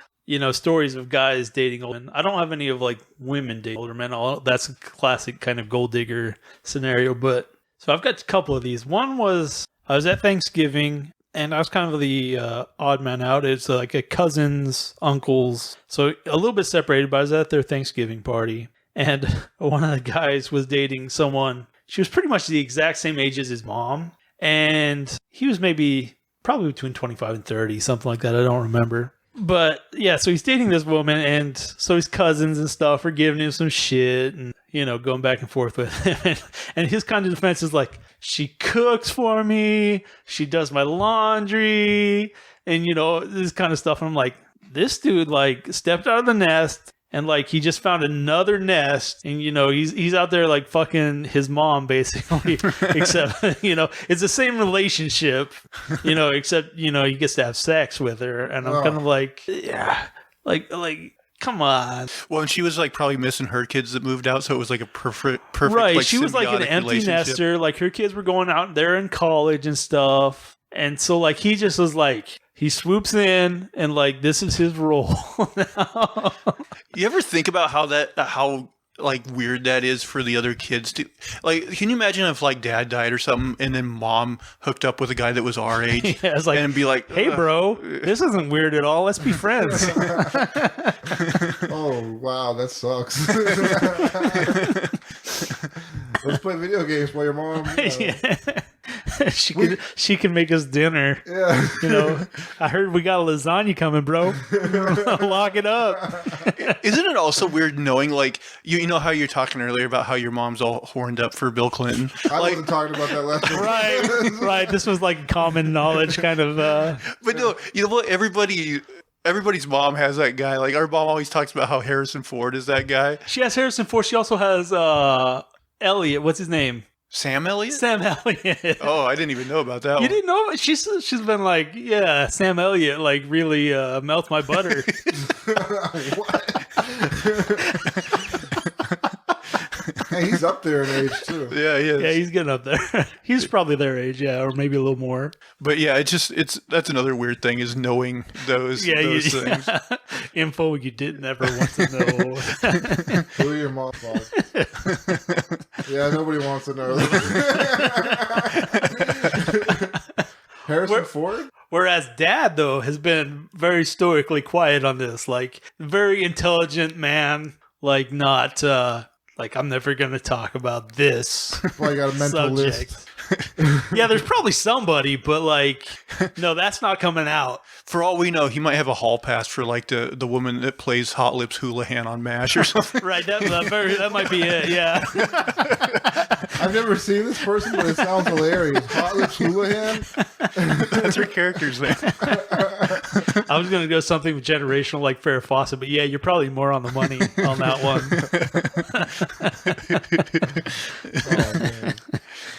stories of guys dating older men. I don't have any of, like, women dating older men. That's a classic kind of gold digger scenario. But so I've got a couple of these. One was I was at Thanksgiving, and I was kind of the odd man out. It's like a cousin's, uncle's. So a little bit separated, but I was at their Thanksgiving party. And one of the guys was dating someone. She was pretty much the exact same age as his mom. And he was probably between 25 and 30, something like that. I don't remember. But yeah, so he's dating this woman. And so his cousins and stuff are giving him some shit and, going back and forth with him. And his kind of defense is like, she cooks for me. She does my laundry. And, this kind of stuff. And I'm like, this dude, like, stepped out of the nest. And, like, he just found another nest. And, he's out there, like, fucking his mom, basically. Except, it's the same relationship, except, he gets to have sex with her. And I'm kind of like, yeah, like, come on. Well, and she was, like, probably missing her kids that moved out. So it was, like, a perfect right. like, she was, like, an empty nester. Like, her kids were going out there in college and stuff. And so, like, he just was, like... He swoops in and like this is his role now. You ever think about how like weird that is for the other kids to like? Can you imagine if like dad died or something and then mom hooked up with a guy that was our age? Yeah, it's like, and be like, "Hey, bro, this isn't weird at all. Let's be friends." Oh wow, that sucks. Let's play video games while your mom. She can make us dinner. Yeah. I heard we got a lasagna coming, bro. Lock it up. Isn't it also weird knowing, like, you know how you're talking earlier about how your mom's all horned up for Bill Clinton? I wasn't talking about that last week. Right. This was like common knowledge kind of. But no, you know what? Everybody's mom has that guy. Like, our mom always talks about how Harrison Ford is that guy. She has Harrison Ford. She also has Elliot. What's his name? Sam Elliott? Sam Elliott. Oh, I didn't even know about that. You didn't know? She's been like, yeah, Sam Elliott, like really melt my butter. What? Hey, he's up there in age too. Yeah, he is. Yeah, he's getting up there. He's probably their age, yeah, or maybe a little more. But yeah, that's another weird thing is knowing those things. Yeah. Info you didn't ever want to know. Who your mom was. Yeah, nobody wants to know. Harrison Ford? Whereas Dad, though, has been very stoically quiet on this. Like, very intelligent man. Like, not... like, I'm never going to talk about this. Well, I got a mental list. Yeah, there's probably somebody, but like, no, that's not coming out. For all we know, he might have a hall pass for like the woman that plays Hot Lips Houlihan on MASH or something. Right, that might be it, yeah. I've never seen this person, but it sounds hilarious. Hot Lips Houlihan? That's her character's name. I was going to go something generational like Farrah Fawcett, but yeah, you're probably more on the money on that one. Oh, man.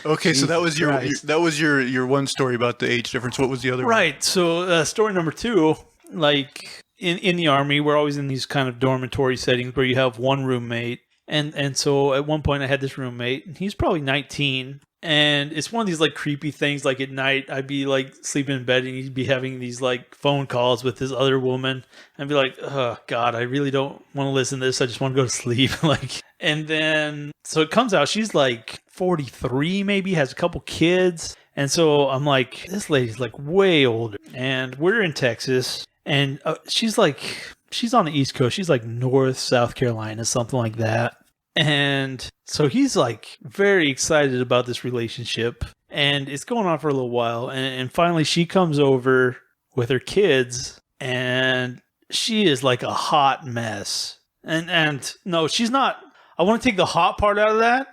Okay, Jesus, so that was your one story about the age difference. What was the other one? Right. So story number 2, like in the Army, we're always in these kind of dormitory settings where you have one roommate. And so at one point I had this roommate, and he's probably 19. And it's one of these like creepy things. Like at night, I'd be like sleeping in bed and he'd be having these like phone calls with this other woman. And I'd be like, oh God, I really don't want to listen to this. I just want to go to sleep. Like, and then, so it comes out, she's like 43 maybe, has a couple kids. And so I'm like, this lady's like way older. And we're in Texas. And she's on the East Coast. She's like North South Carolina, something like that. And so he's like very excited about this relationship. And it's going on for a little while. And finally she comes over with her kids. And she is like a hot mess. And no, she's not. I want to take the hot part out of that.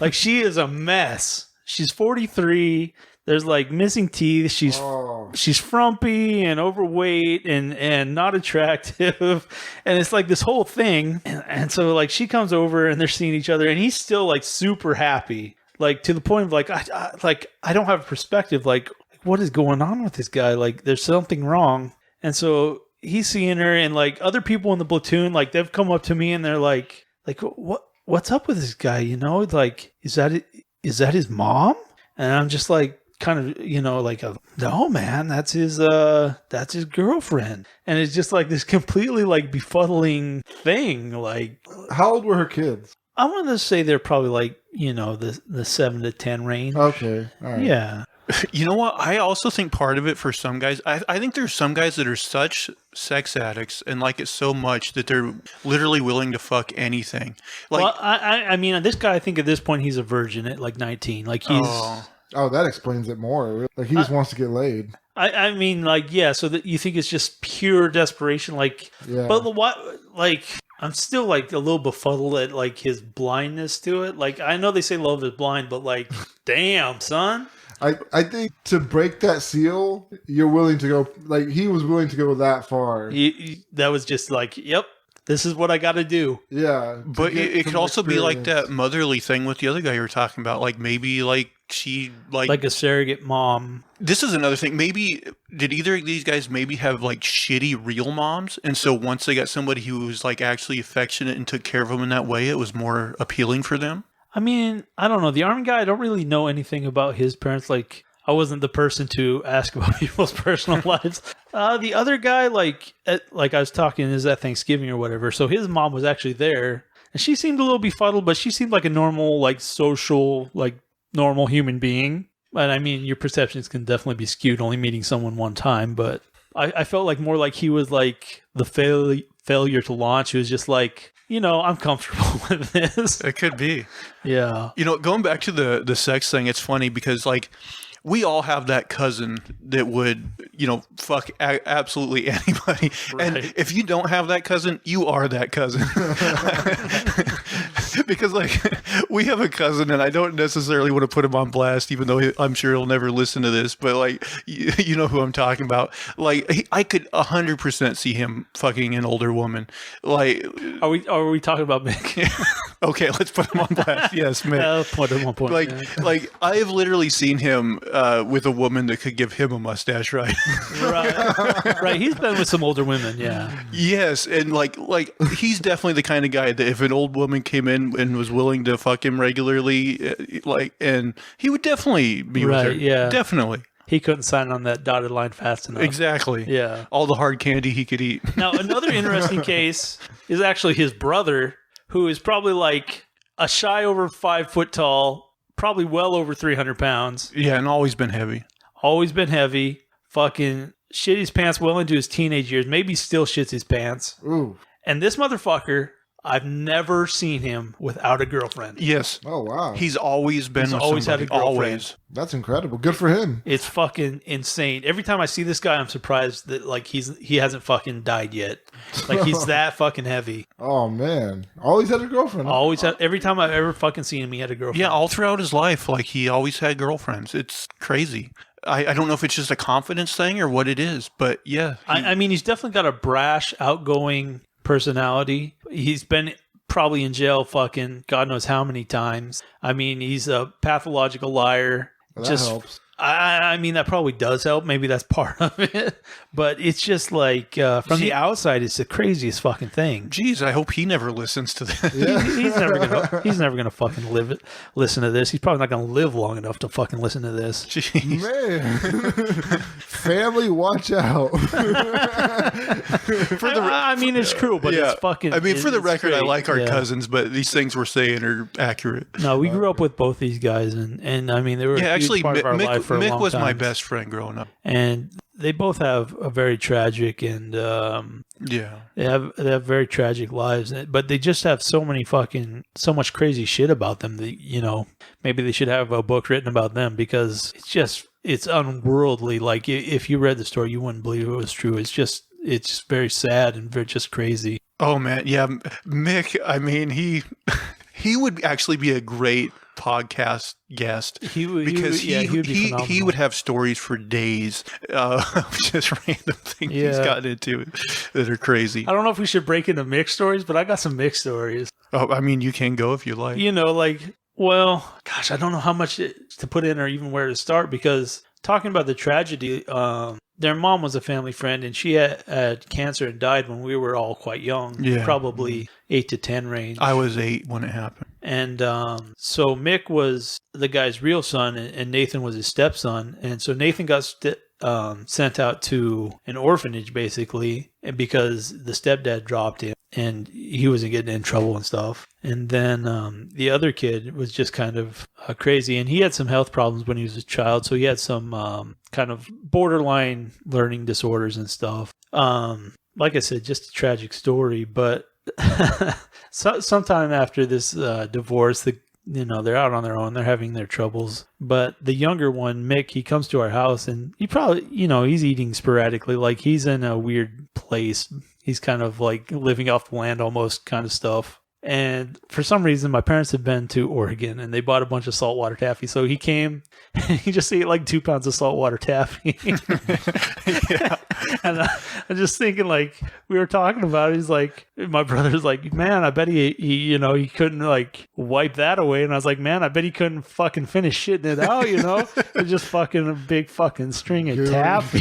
Like, she is a mess. She's 43. There's like missing teeth. She's frumpy and overweight and not attractive. And it's like this whole thing. And so like she comes over and they're seeing each other and he's still like super happy. Like to the point of like, I don't have a perspective. Like, what is going on with this guy? Like there's something wrong. And so he's seeing her and like other people in the platoon, like they've come up to me and they're like, what's up with this guy? You know, like, is that his mom? And I'm just like, kind of, you know, like, no, man, that's his girlfriend. And it's just like this completely like befuddling thing. Like, how old were her kids? I want to say they're probably like, you know, the 7 to 10 range. Okay. All right. Yeah. You know what? I also think part of it for some guys, I think there's some guys that are such sex addicts and like it so much that they're literally willing to fuck anything. Like, well, I mean, this guy, I think at this point he's a virgin at like 19. Like he's... Oh, that explains it more. Like he just wants to get laid. I mean, like, yeah, so that you think it's just pure desperation. Like, yeah. But what, like... I'm still like a little befuddled at like his blindness to it. Like, I know they say love is blind, but like, damn, son. I think to break that seal, you're willing to go, like, he was willing to go that far. That was just like, yep, this is what I got to do. Yeah. But it could also be like that motherly thing with the other guy you were talking about. Like, maybe like she like a surrogate mom. This is another thing. Maybe did either of these guys maybe have like shitty real moms? And so once they got somebody who was like actually affectionate and took care of them in that way, it was more appealing for them. I mean, I don't know. The Army guy, I don't really know anything about his parents. Like, I wasn't the person to ask about people's personal lives. The other guy, like I was talking, is at Thanksgiving or whatever. So his mom was actually there, and she seemed a little befuddled, but she seemed like a normal, like social, like normal human being. But I mean, your perceptions can definitely be skewed only meeting someone one time. But I felt like more like he was like the failure to launch. He was just like, you know, I'm comfortable with this. It could be. Yeah. You know, going back to the sex thing, it's funny because like we all have that cousin that would, you know, fuck absolutely anybody. Right. And if you don't have that cousin, you are that cousin. Because like we have a cousin and I don't necessarily want to put him on blast, even though I'm sure he'll never listen to this, but like, you know who I'm talking about. Like I could 100% see him fucking an older woman. Like, are we talking about Mick? Okay, let's put him on blast. Yes, Mick. Put him on point. Like I have literally seen him with a woman that could give him a mustache, right? Right. He's been with some older women, yeah. Yes, and like he's definitely the kind of guy that if an old woman came in and was willing to fuck him regularly, like, and he would definitely be with her. Yeah, definitely. He couldn't sign on that dotted line fast enough. Exactly. Yeah. All the hard candy he could eat. Now, another interesting case is actually his brother, who is probably like a shy over 5 foot tall, probably well over 300 pounds. Yeah, and always been heavy. Always been heavy. Fucking shit his pants well into his teenage years. Maybe still shits his pants. Ooh. And this motherfucker, I've never seen him without a girlfriend. Yes. Oh, wow. He's always been with always somebody. Had a girlfriend. Always. That's incredible. Good for him. It's fucking insane. Every time I see this guy, I'm surprised that like he hasn't fucking died yet. Like he's that fucking heavy. Oh man. Always had a girlfriend. Always had. Every time I've ever fucking seen him, he had a girlfriend. Yeah, all throughout his life, like he always had girlfriends. It's crazy. I don't know if it's just a confidence thing or what it is, but yeah. I mean, he's definitely got a brash, outgoing personality. He's been probably in jail fucking God knows how many times. I mean, he's a pathological liar. Well, that helps. I mean, that probably does help. Maybe that's part of it. But it's just like, from the outside, it's the craziest fucking thing. Jeez, I hope he never listens to this. Yeah. He's never gonna fucking listen to this. He's probably not gonna live long enough to fucking listen to this. Jeez. Man. Family, watch out. I mean, it's cruel, but it's fucking... I mean, for the record, great. I like our cousins, but these things we're saying are accurate. No, we grew up with both these guys, and I mean, they were a huge part of our life for a long Mick was time. my best friend growing up. And they both have a very tragic and they have very tragic lives, but they just have so much crazy shit about them that, you know, maybe they should have a book written about them, because it's unworldly. Like, if you read the story, you wouldn't believe it was true. It's just very sad and very just crazy. Oh man, yeah, Mick. I mean, he would actually be a great podcast guest, because he would have stories for days of just random things he's gotten into that are crazy. I don't know if we should break into mixed stories, but I got some mixed stories. Oh, I mean, you can go if you like. You know, like, well, gosh, I don't know how much to put in or even where to start, because talking about the tragedy, their mom was a family friend, and she had cancer and died when we were all quite young, probably 8 to 10 range. I was 8 when it happened. And so Mick was the guy's real son, and Nathan was his stepson. And so Nathan got sent out to an orphanage, basically, because the stepdad dropped him, and he wasn't getting in trouble and stuff. And then the other kid was just kind of crazy, and he had some health problems when he was a child, so he had some kind of borderline learning disorders and stuff. Like I said, just a tragic story, but sometime after this divorce, they're out on their own. They're having their troubles. But the younger one, Mick, he comes to our house, and he probably, he's eating sporadically. Like, he's in a weird place. He's kind of like living off the land almost kind of stuff. And for some reason, my parents had been to Oregon, and they bought a bunch of saltwater taffy. So he came, and he just ate like 2 pounds of saltwater taffy. And I'm just thinking, like, we were talking about it. He's like, my brother's like, man, I bet he couldn't like wipe that away. And I was like, man, I bet he couldn't fucking finish shitting it out, It's just fucking a big fucking string of taffy.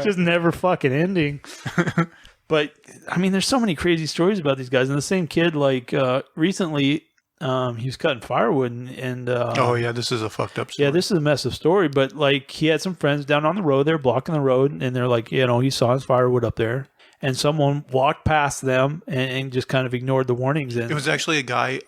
just never fucking ending. But, I mean, there's so many crazy stories about these guys. And the same kid, like, recently, he was cutting firewood and oh, yeah, this is a fucked up story. Yeah, this is a messed up story. But, like, he had some friends down on the road. They're blocking the road, and they're like, he saw his firewood up there. And someone walked past them and just kind of ignored the warnings. And it was actually a guy.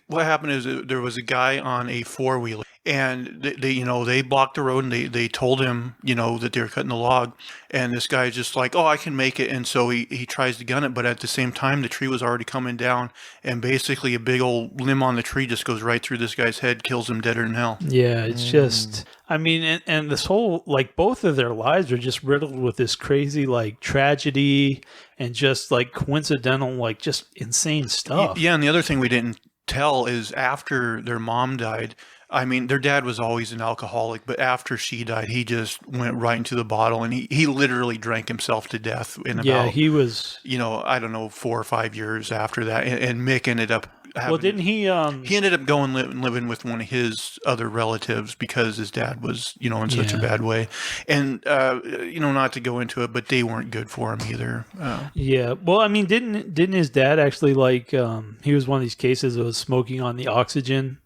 What happened is there was a guy on a 4-wheeler. And they blocked the road, and they told him, that they were cutting the log. And this guy's just like, oh, I can make it. And so he tries to gun it. But at the same time, the tree was already coming down. And basically a big old limb on the tree just goes right through this guy's head, kills him deader than hell. Yeah, it's just, I mean, and this whole, like, both of their lives are just riddled with this crazy, like, tragedy and just, like, coincidental, like, just insane stuff. Yeah, and the other thing we didn't tell is after their mom died, I mean, their dad was always an alcoholic, but after she died, he just went right into the bottle, and he literally drank himself to death in about, he was, I don't know, 4 or 5 years after that. And Mick ended up having, well, didn't he? He ended up going living with one of his other relatives because his dad was, in such a bad way. And, not to go into it, but they weren't good for him either. Yeah. Well, I mean, didn't his dad actually, like, he was one of these cases that was smoking on the oxygen?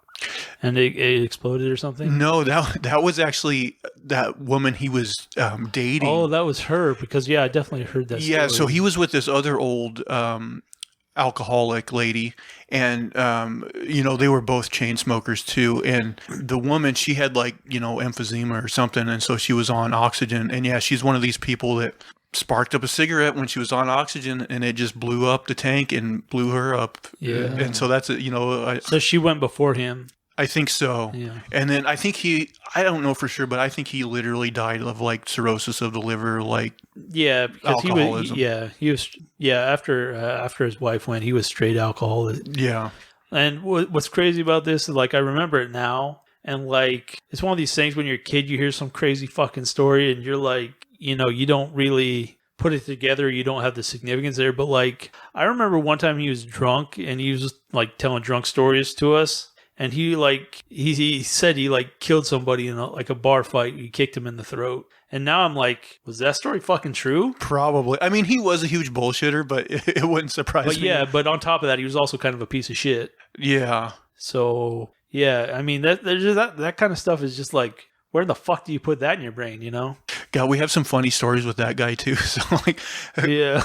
And it exploded or something? No, that was actually that woman he was dating. Oh, that was her, because, I definitely heard that story. Yeah, so he was with this other old alcoholic lady, and, they were both chain smokers too. And the woman, she had like, emphysema or something, and so she was on oxygen. And she's one of these people that sparked up a cigarette when she was on oxygen, and it just blew up the tank and blew her up. Yeah. And so that's it, so she went before him. I think so. Yeah. And then I think I don't know for sure, but I think he literally died of like cirrhosis of the liver, like because alcoholism. He was after his wife went, he was straight alcoholic. Yeah. And what's crazy about this is, like, I remember it now, and like, it's one of these things when you're a kid, you hear some crazy fucking story, and you're like, you don't really put it together. You don't have the significance there. But like, I remember one time he was drunk, and he was just like telling drunk stories to us. And he said he like killed somebody in a bar fight. He kicked him in the throat. And now I'm like, was that story fucking true? Probably. I mean, he was a huge bullshitter, but it wouldn't surprise me. But yeah, but on top of that, he was also kind of a piece of shit. Yeah. So yeah, I mean, that kind of stuff is just like, where the fuck do you put that in your brain, God, we have some funny stories with that guy too. So like, yeah,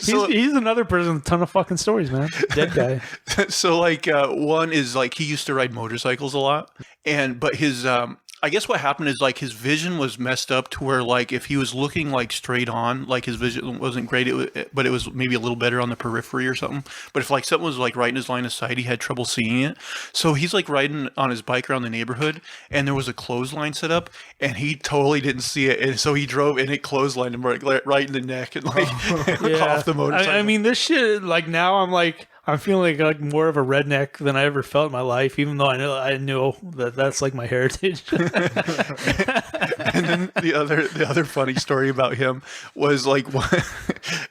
he's another person with a ton of fucking stories, man. Dead guy. So like, one is like, he used to ride motorcycles a lot, but his I guess what happened is like his vision was messed up to where like if he was looking like straight on, like his vision wasn't great, but it was maybe a little better on the periphery or something. But if like something was like right in his line of sight, he had trouble seeing it. So he's like riding on his bike around the neighborhood, and there was a clothesline set up, and he totally didn't see it, and so he drove and it clotheslined him right in the neck and like off the motorcycle. I mean, this shit. Like now, I'm feeling like more of a redneck than I ever felt in my life, even though I know that that's like my heritage. And then the other funny story about him was like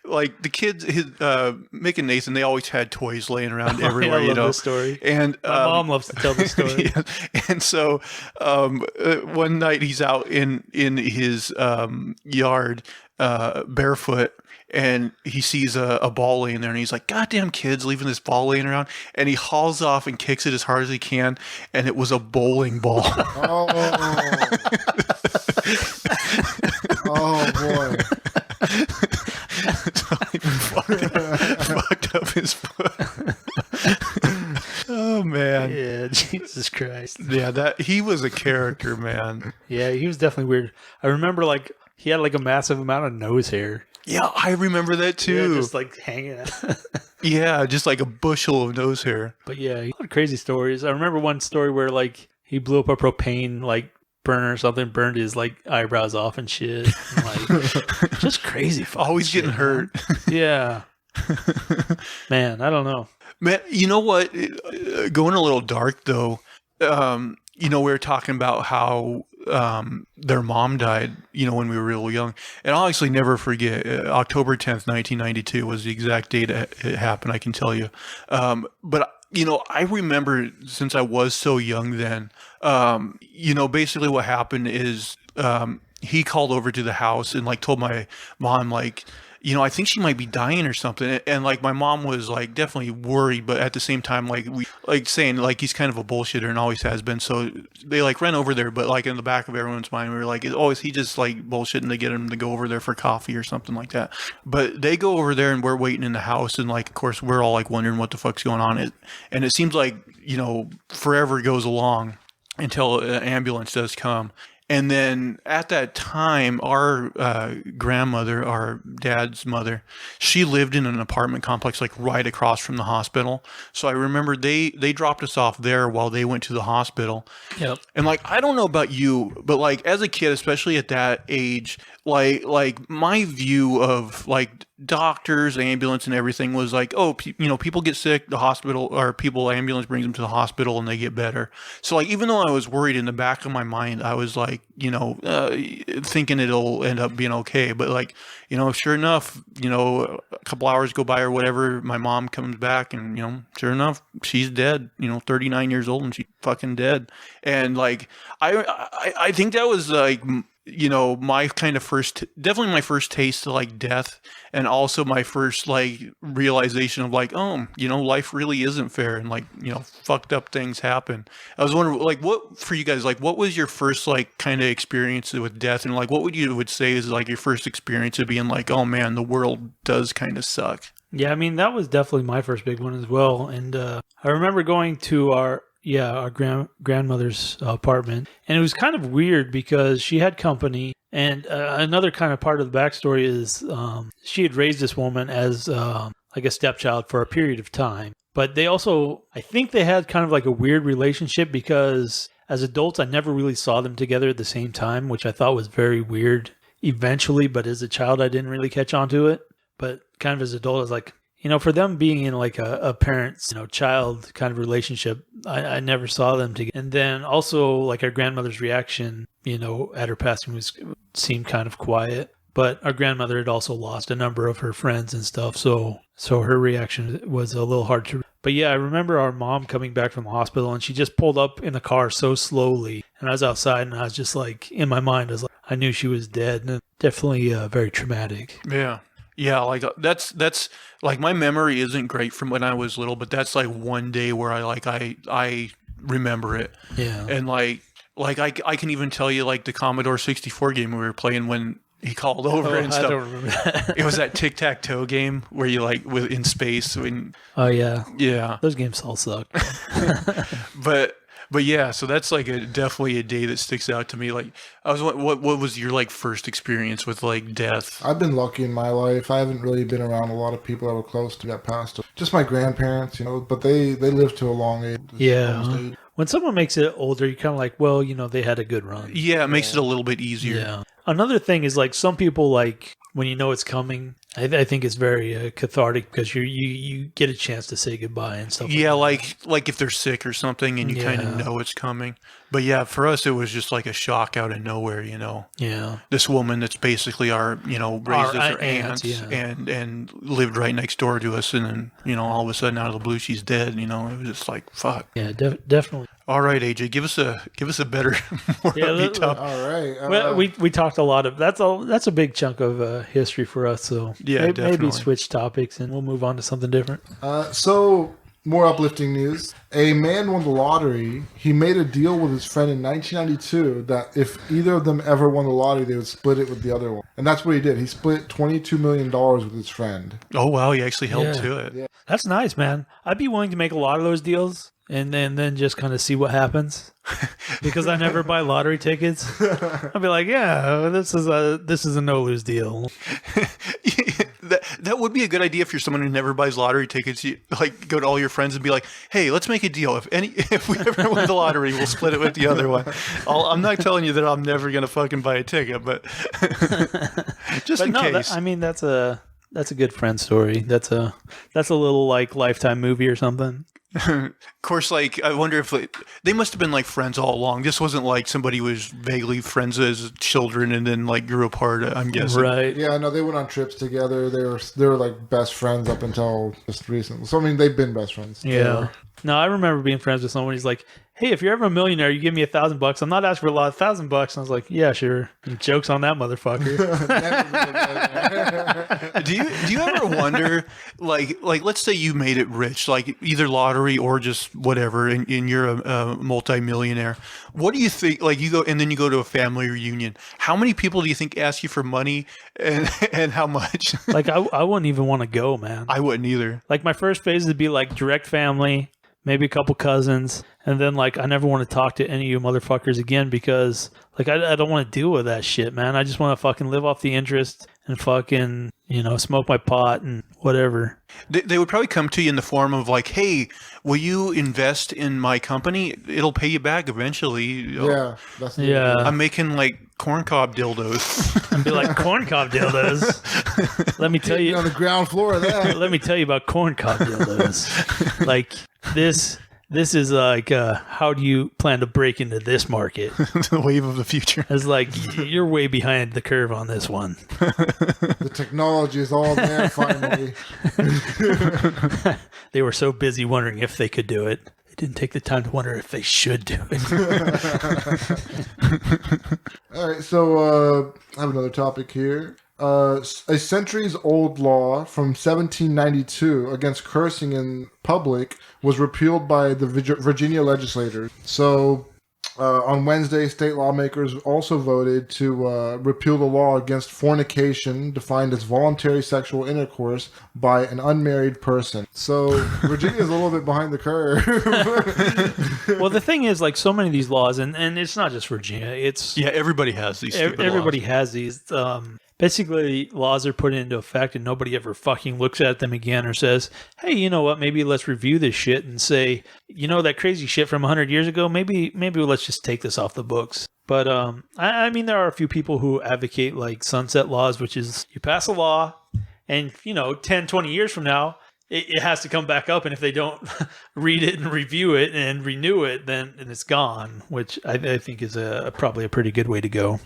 like the kids, Mick and Nathan, they always had toys laying around everywhere. I love this story. And my mom loves to tell the story. Yeah. And so one night he's out in his yard barefoot. And he sees a ball laying there, and he's like, "Goddamn kids leaving this ball laying around!" And he hauls off and kicks it as hard as he can, and it was a bowling ball. Oh, oh boy! So he fucked up his foot. Oh man! Yeah, Jesus Christ! Yeah, he was a character, man. Yeah, he was definitely weird. I remember like he had like a massive amount of nose hair. Yeah, I remember that too. Yeah, just like hanging out. Yeah, just like a bushel of nose hair. But yeah, he had crazy stories. I remember one story where like he blew up a propane like burner or something, burned his like eyebrows off and shit. And, like just crazy. Always shit, getting hurt. Yeah. Man, I don't know. Man, you know what? Going a little dark though. We were talking about how their mom died, when we were real young. And I'll actually never forget, October 10th, 1992 was the exact date it happened, I can tell you. But, I remember since I was so young then, basically what happened is he called over to the house and, like, told my mom, like, I think she might be dying or something. And like my mom was like definitely worried, but at the same time, like we like saying like he's kind of a bullshitter and always has been. So they like ran over there, but like in the back of everyone's mind, we were like, oh, is he just like bullshitting to get him to go over there for coffee or something like that? But they go over there and we're waiting in the house. And like, of course, we're all like wondering what the fuck's going on. And it seems like, forever goes along until an ambulance does come. And then at that time, our grandmother, our dad's mother, she lived in an apartment complex like right across from the hospital. So I remember they dropped us off there while they went to the hospital. Yep. And like, I don't know about you, but like as a kid, especially at that age, like my view of like doctors, ambulance, and everything was like, oh, people get sick, the hospital or ambulance brings them to the hospital and they get better. So like, even though I was worried in the back of my mind, I was like, thinking it'll end up being okay. But like, sure enough, a couple hours go by or whatever, my mom comes back and, sure enough, she's dead, 39 years old and she's fucking dead. And like, I think that was like, my kind of definitely my first taste of like death, and also my first like realization of like, oh, life really isn't fair, and like, fucked up things happen. I was wondering, like, what for you guys, like, what was your first like kind of experience with death, and like, what would say is like your first experience of being like, oh man, the world does kind of suck? Yeah, I mean, that was definitely my first big one as well. And I remember going to our grandmother's apartment, and it was kind of weird because she had company. And another kind of part of the backstory is she had raised this woman as like a stepchild for a period of time. But they also, I think they had kind of like a weird relationship because as adults, I never really saw them together at the same time, which I thought was very weird eventually. But as a child, I didn't really catch on to it. But kind of as an adult, I was like, for them being in like a parent's, child kind of relationship, I never saw them together. And then also like our grandmother's reaction, at her passing seemed kind of quiet. But our grandmother had also lost a number of her friends and stuff. So her reaction was a little hard to... But yeah, I remember our mom coming back from the hospital and she just pulled up in the car so slowly. And I was outside and I was just like, in my mind, I knew she was dead. And definitely very traumatic. Yeah. Yeah, like that's like my memory isn't great from when I was little, but that's like one day where I remember it. Yeah. And like I can even tell you like the Commodore 64 game we were playing when he called over and stuff. I don't remember that. It was that tic-tac-toe game where you like in space. Oh yeah. Yeah. Those games all suck. But But yeah, so that's like definitely a day that sticks out to me. Like, what was your like first experience with like death? I've been lucky in my life. I haven't really been around a lot of people that were close to that passed. Just my grandparents, but they lived to a long age. Yeah. When someone makes it older, you're kind of like, well, they had a good run. Yeah, it makes it a little bit easier. Yeah. Another thing is like some people like when you know it's coming. I think it's very cathartic because you get a chance to say goodbye and stuff. Yeah, like if they're sick or something and you kind of know it's coming. But yeah, for us it was just like a shock out of nowhere. Yeah. This woman that's basically our raised as our aunt and lived right next door to us, and then all of a sudden out of the blue she's dead. It was just like fuck. Yeah, definitely. All right, AJ, give us a better, more upbeat topic. All right. Well, we talked a lot of that's a big chunk of history for us. So yeah, maybe switch topics and we'll move on to something different. So more uplifting news. A man won the lottery. He made a deal with his friend in 1992 that if either of them ever won the lottery, they would split it with the other one. And that's what he did. He split $22 million with his friend. Oh wow, he actually held to it. Yeah. That's nice, man. I'd be willing to make a lot of those deals. And then just kind of see what happens, because I never buy lottery tickets. I'll be like, yeah, this is a no lose deal. That would be a good idea if you're someone who never buys lottery tickets. You like go to all your friends and be like, hey, let's make a deal. If we ever win the lottery, we'll split it with the other one. I'm not telling you that I'm never gonna fucking buy a ticket, but just in case. That's a good friend story. That's a little like Lifetime movie or something. Of course, like I wonder if they must have been like friends all along. This wasn't like somebody was vaguely friends as children and then like grew apart. I'm guessing, right? Yeah, no, they went on trips together. They were like best friends up until just recently. So I mean, they've been best friends. Yeah. No, I remember being friends with someone. He's like, hey, if you're ever a millionaire, you give me $1,000. I'm not asking for a lot, $1,000. And I was like, yeah, sure. And jokes on that motherfucker. Do you ever wonder, like let's say you made it rich, like either lottery or just whatever, and you're a multi-millionaire. What do you think? Like you go and then you go to a family reunion. How many people do you think ask you for money, and how much? Like I wouldn't even want to go, man. I wouldn't either. Like my first phase would be like direct family. Maybe a couple cousins, and then like I never want to talk to any of you motherfuckers again because like I don't want to deal with that shit, man. I just want to fucking live off the interest and fucking smoke my pot and whatever. They would probably come to you in the form of like, hey, will you invest in my company? It'll pay you back eventually. Yeah, I'm making like corncob dildos. And be like, corncob dildos? Let me tell you. On the ground floor of that. Let me tell you about corncob dildos. Like this is like, how do you plan to break into this market? The wave of the future. It's like, you're way behind the curve on this one. The technology is all there finally. They were so busy wondering if they could do it. They didn't take the time to wonder if they should do it. All right, so I have another topic here. A centuries-old law from 1792 against cursing in public was repealed by the Virginia legislators. So on Wednesday, state lawmakers also voted to repeal the law against fornication, defined as voluntary sexual intercourse by an unmarried person. So Virginia is a little bit behind the curve. Well, the thing is, like so many of these laws, and it's not just Virginia. It's everybody has these. Everybody has these. Basically, laws are put into effect and nobody ever fucking looks at them again or says, hey, you know what, maybe let's review this shit and say, that crazy shit from 100 years ago, maybe let's just take this off the books. But, I mean, there are a few people who advocate, like, sunset laws, which is you pass a law and, 10, 20 years from now, it has to come back up, and if they don't read it and review it and renew it, then it's gone, which I think is probably a pretty good way to go.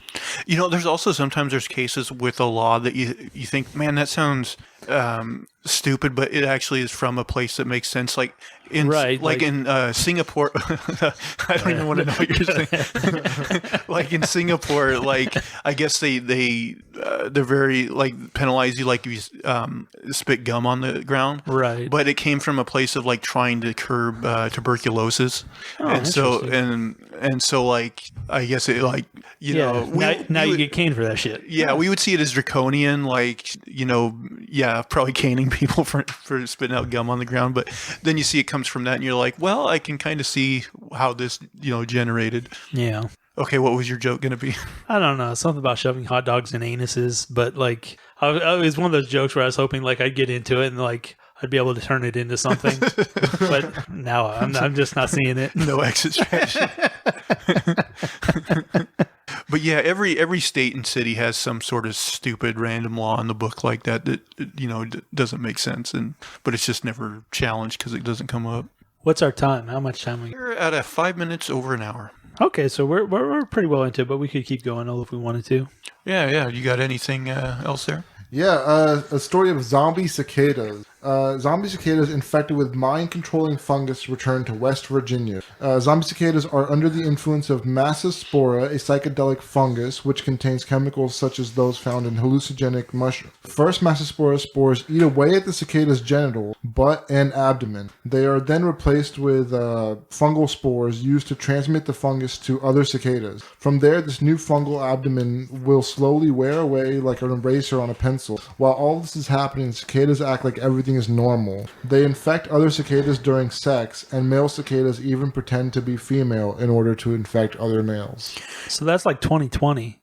There's also sometimes cases with a law that you think, man, that sounds stupid, but it actually is from a place that makes sense. Like in Singapore, I don't even want to know what you're saying. Like in Singapore, like I guess they're very like penalize you like if you spit gum on the ground, right? But it came from a place of like trying to curb tuberculosis, and so like I guess it like now you get caned for that shit. Yeah, we would see it as draconian, like yeah, probably caning people for spitting out gum on the ground. But then you see it comes from that, and you're like, well, I can kind of see how this, generated. Yeah. Okay, what was your joke going to be? I don't know. Something about shoving hot dogs in anuses. But, like, it was one of those jokes where I was hoping, like, I'd get into it and, like, I'd be able to turn it into something. But now I'm just not seeing it. No exit strategy. But yeah, every state and city has some sort of stupid random law in the book like that doesn't make sense, but it's just never challenged because it doesn't come up. What's our time? How much time? We're at 5 minutes over an hour. Okay, so we're pretty well into it, but we could keep going if we wanted to. Yeah. You got anything else there? Yeah, a story of zombie cicadas. Zombie cicadas infected with mind-controlling fungus return to West Virginia. Zombie cicadas are under the influence of Massospora, a psychedelic fungus which contains chemicals such as those found in hallucinogenic mushrooms. First, Massospora spores eat away at the cicada's genital, butt, and abdomen. They are then replaced with fungal spores used to transmit the fungus to other cicadas. From there, this new fungal abdomen will slowly wear away like an eraser on a pencil. While all this is happening, cicadas act like everything is normal. They infect other cicadas during sex, and male cicadas even pretend to be female in order to infect other males. So that's like 2020.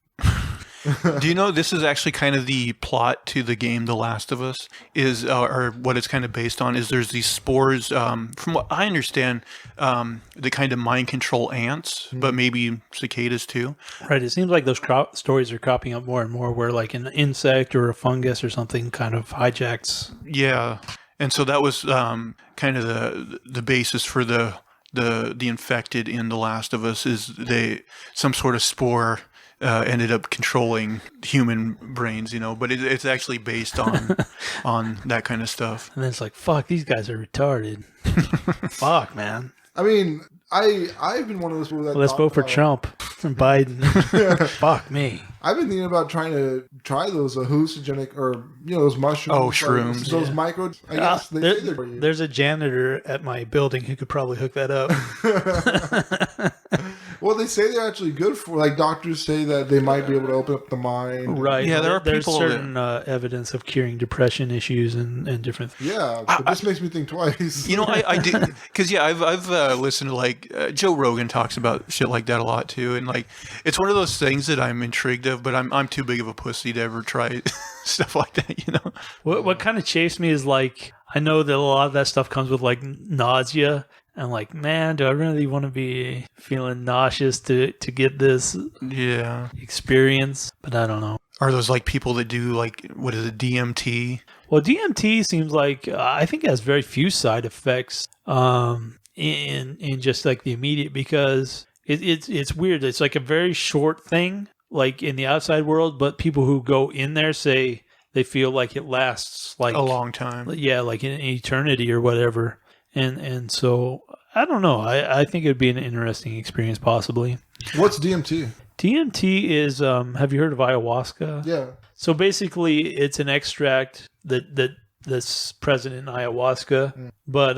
Do you know this is actually kind of the plot to the game The Last of Us is, or what it's kind of based on is there's these spores, from what I understand, the kind of mind control ants, but maybe cicadas too. Right. It seems like those stories are cropping up more and more where like an insect or a fungus or something kind of hijacks. Yeah. And so that was kind of the basis for the infected in The Last of Us is some sort of spore ended up controlling human brains, but it's actually based on that kind of stuff. And then it's like, fuck, these guys are retarded. Fuck, man. I mean, I've been one of those people that Let's vote for Trump and Biden. Fuck me. I've been thinking about trying to try those hallucinogenic or those mushrooms. Oh, shrooms. Those micro. I guess they say they're for you. There's a janitor at my building who could probably hook that up. Well, they say they're actually good for, like, doctors say that they might be able to open up the mind. Right. Yeah, there's certain evidence of curing depression issues and different things. Yeah, but this makes me think twice. I do, because I've listened to like Joe Rogan talks about shit like that a lot too, and like it's one of those things that I'm intrigued of, but I'm too big of a pussy to ever try stuff like that. What kind of chafes me is like I know that a lot of that stuff comes with like nausea. And like, man, do I really want to be feeling nauseous to get this experience? But I don't know. Are those like people that do like, what is it, DMT? Well, DMT seems like, I think it has very few side effects in just like the immediate because it's weird. It's like a very short thing, like in the outside world, but people who go in there say they feel like it lasts like a long time. Yeah, like an eternity or whatever. And so, I don't know. I think it would be an interesting experience, possibly. What's DMT? DMT is, have you heard of ayahuasca? Yeah. So basically, it's an extract that's present in ayahuasca, but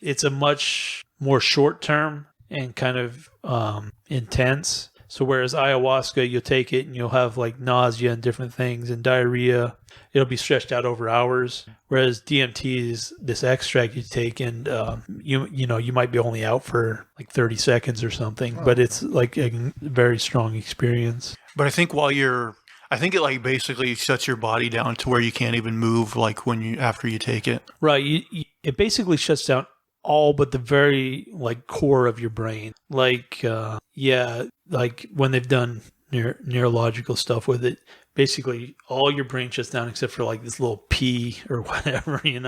it's a much more short term and kind of intense. So whereas ayahuasca, you'll take it and you'll have like nausea and different things and diarrhea. It'll be stretched out over hours. Whereas DMT is this extract you take and you might be only out for like 30 seconds or something, but it's like a very strong experience. But I think I think it like basically shuts your body down to where you can't even move like after you take it. Right. It basically shuts down all but the very like core of your brain. Like, like when they've done neurological stuff with it, basically all your brain shuts down except for like this little pea or whatever, and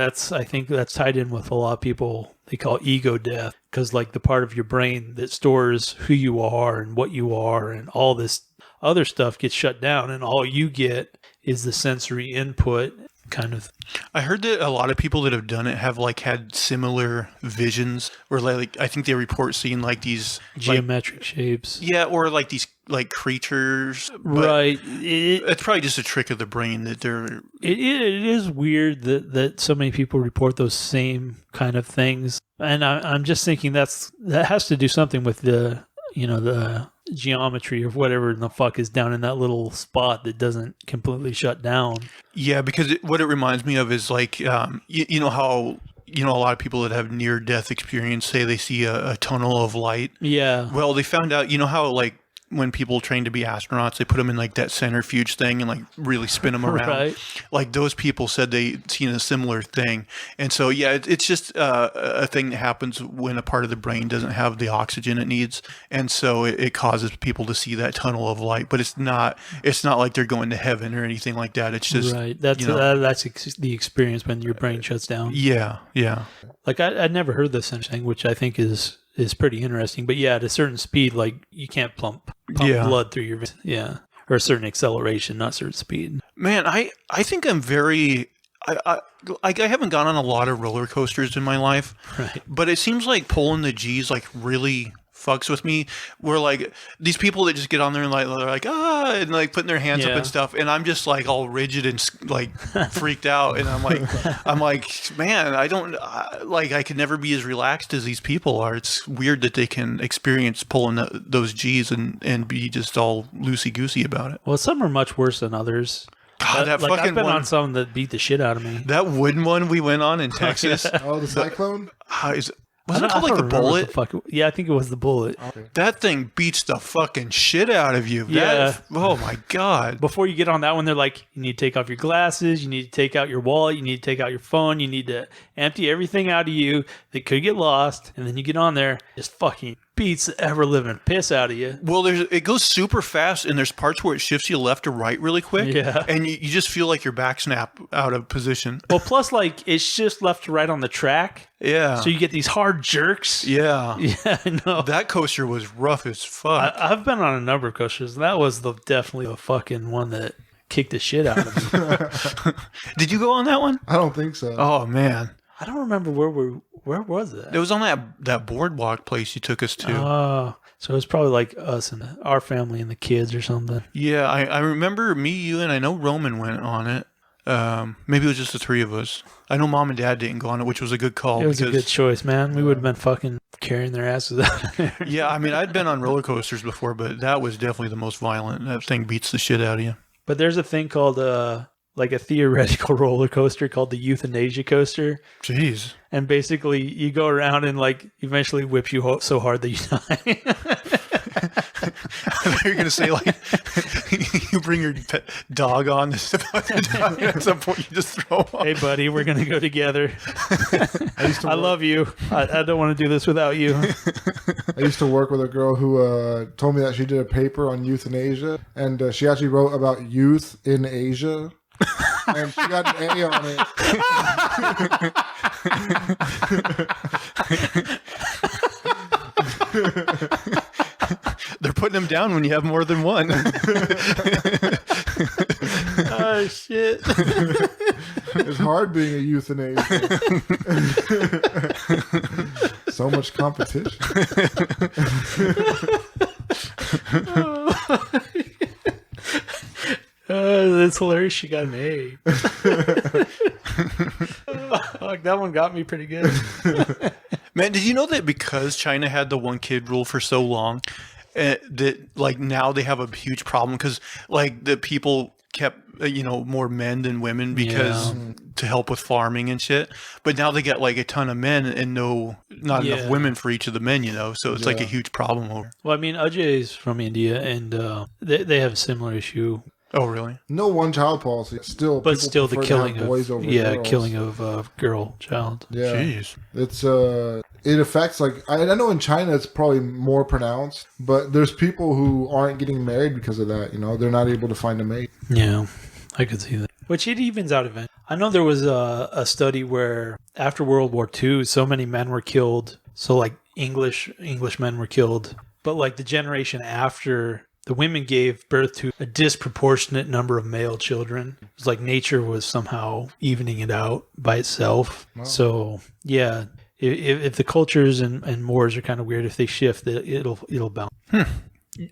I think that's tied in with a lot of people they call ego death, because like the part of your brain that stores who you are and what you are and all this other stuff gets shut down, and all you get is the sensory input kind of. I heard that a lot of people that have done it have like had similar visions, or like I think they report seeing like these geometric shapes. Yeah, or like these like creatures. Right. It's probably just a trick of the brain that they're. It is weird that so many people report those same kind of things, and I'm just thinking that has to do something with the geometry of whatever in the fuck is down in that little spot that doesn't completely shut down. Yeah, because what it reminds me of is like, you know how, a lot of people that have near-death experience say they see a tunnel of light. Yeah. Well, they found out, how like when people train to be astronauts, they put them in like that centrifuge thing and like really spin them around. Right. Like those people said they seen a similar thing. And so, yeah, it's just a thing that happens when a part of the brain doesn't have the oxygen it needs. And so it causes people to see that tunnel of light, but it's not like they're going to heaven or anything like that. It's just, right. That's the experience when your brain shuts down. Yeah. Yeah. Like I'd never heard this thing, which I think is pretty interesting. But yeah, at a certain speed, like you can't pump blood through your veins. Yeah. Or a certain acceleration, not certain speed. Man, I think I'm very... I haven't gone on a lot of roller coasters in my life, right? But it seems like pulling the G's like really fucks with me. Where like these people that just get on there and like they're like and like putting their hands up and stuff, and I'm just like all rigid and like freaked out, and I'm like, man, I could never be as relaxed as these people are. It's weird that they can experience pulling those G's and be just all loosey goosey about it. Well, some are much worse than others. God, that like fucking I've been one, on some that beat the shit out of me. That wooden one we went on in Texas. Oh, the cyclone? Wasn't it called like the Bullet? Yeah, I think it was the Bullet. Okay. That thing beats the fucking shit out of you. Yeah. Oh my God. Before you get on that one, they're like, you need to take off your glasses, you need to take out your wallet, you need to take out your phone, you need to empty everything out of you that could get lost, and then you get on there, just fucking beats the ever living piss out of you. Well, it goes super fast, and there's parts where it shifts you left to right really quick. Yeah. And you just feel like your back snap out of position. Well, plus like it shifts left to right on the track. Yeah. So you get these hard jerks. Yeah. Yeah, I know. That coaster was rough as fuck. I've been on a number of coasters. That was definitely the fucking one that kicked the shit out of me. Did you go on that one? I don't think so. Oh man. I don't remember where was it? It was on that boardwalk place you took us to. Oh, so it was probably like us and our family and the kids or something. Yeah, I remember me, you, and I know Roman went on it. Maybe it was just the three of us. I know Mom and Dad didn't go on it, which was a good call. It was a good choice, man. We would have been fucking carrying their asses out there. Yeah, I mean, I'd been on roller coasters before, but that was definitely the most violent. That thing beats the shit out of you. But there's a thing called like a theoretical roller coaster called the Euthanasia Coaster. Jeez. And basically you go around and like eventually whips you so hard that you die. You're going to say like you bring your pet dog on at some point you just throw him off. Hey buddy, we're going to go together. I love you. I don't want to do this without you. I used to work with a girl who told me that she did a paper on euthanasia, and she actually wrote about youth in Asia. And she got an A on it. They're putting them down when you have more than one. Oh, shit. It's hard being a euthanasia. So much competition. That's hilarious. She got an A. Fuck, that one got me pretty good. Man, did you know that because China had the one kid rule for so long, that like now they have a huge problem because like the people kept more men than women because to help with farming and shit. But now they got like a ton of men and not enough women for each of the men. So it's like a huge problem over. Well, I mean, Ajay is from India, and they have a similar issue. Oh, really? No one-child policy. Still the killing of boys over girls. killing of a girl child. Yeah, jeez. It's it affects like I know in China it's probably more pronounced, but there's people who aren't getting married because of that. They're not able to find a mate. Yeah, I could see that. Which it evens out eventually. I know there was a study where after World War II, so many men were killed. So like English men were killed, but like the generation after. The women gave birth to a disproportionate number of male children. It was like nature was somehow evening it out by itself. Wow. So, yeah, if the cultures and mores are kind of weird, if they shift, it'll bounce.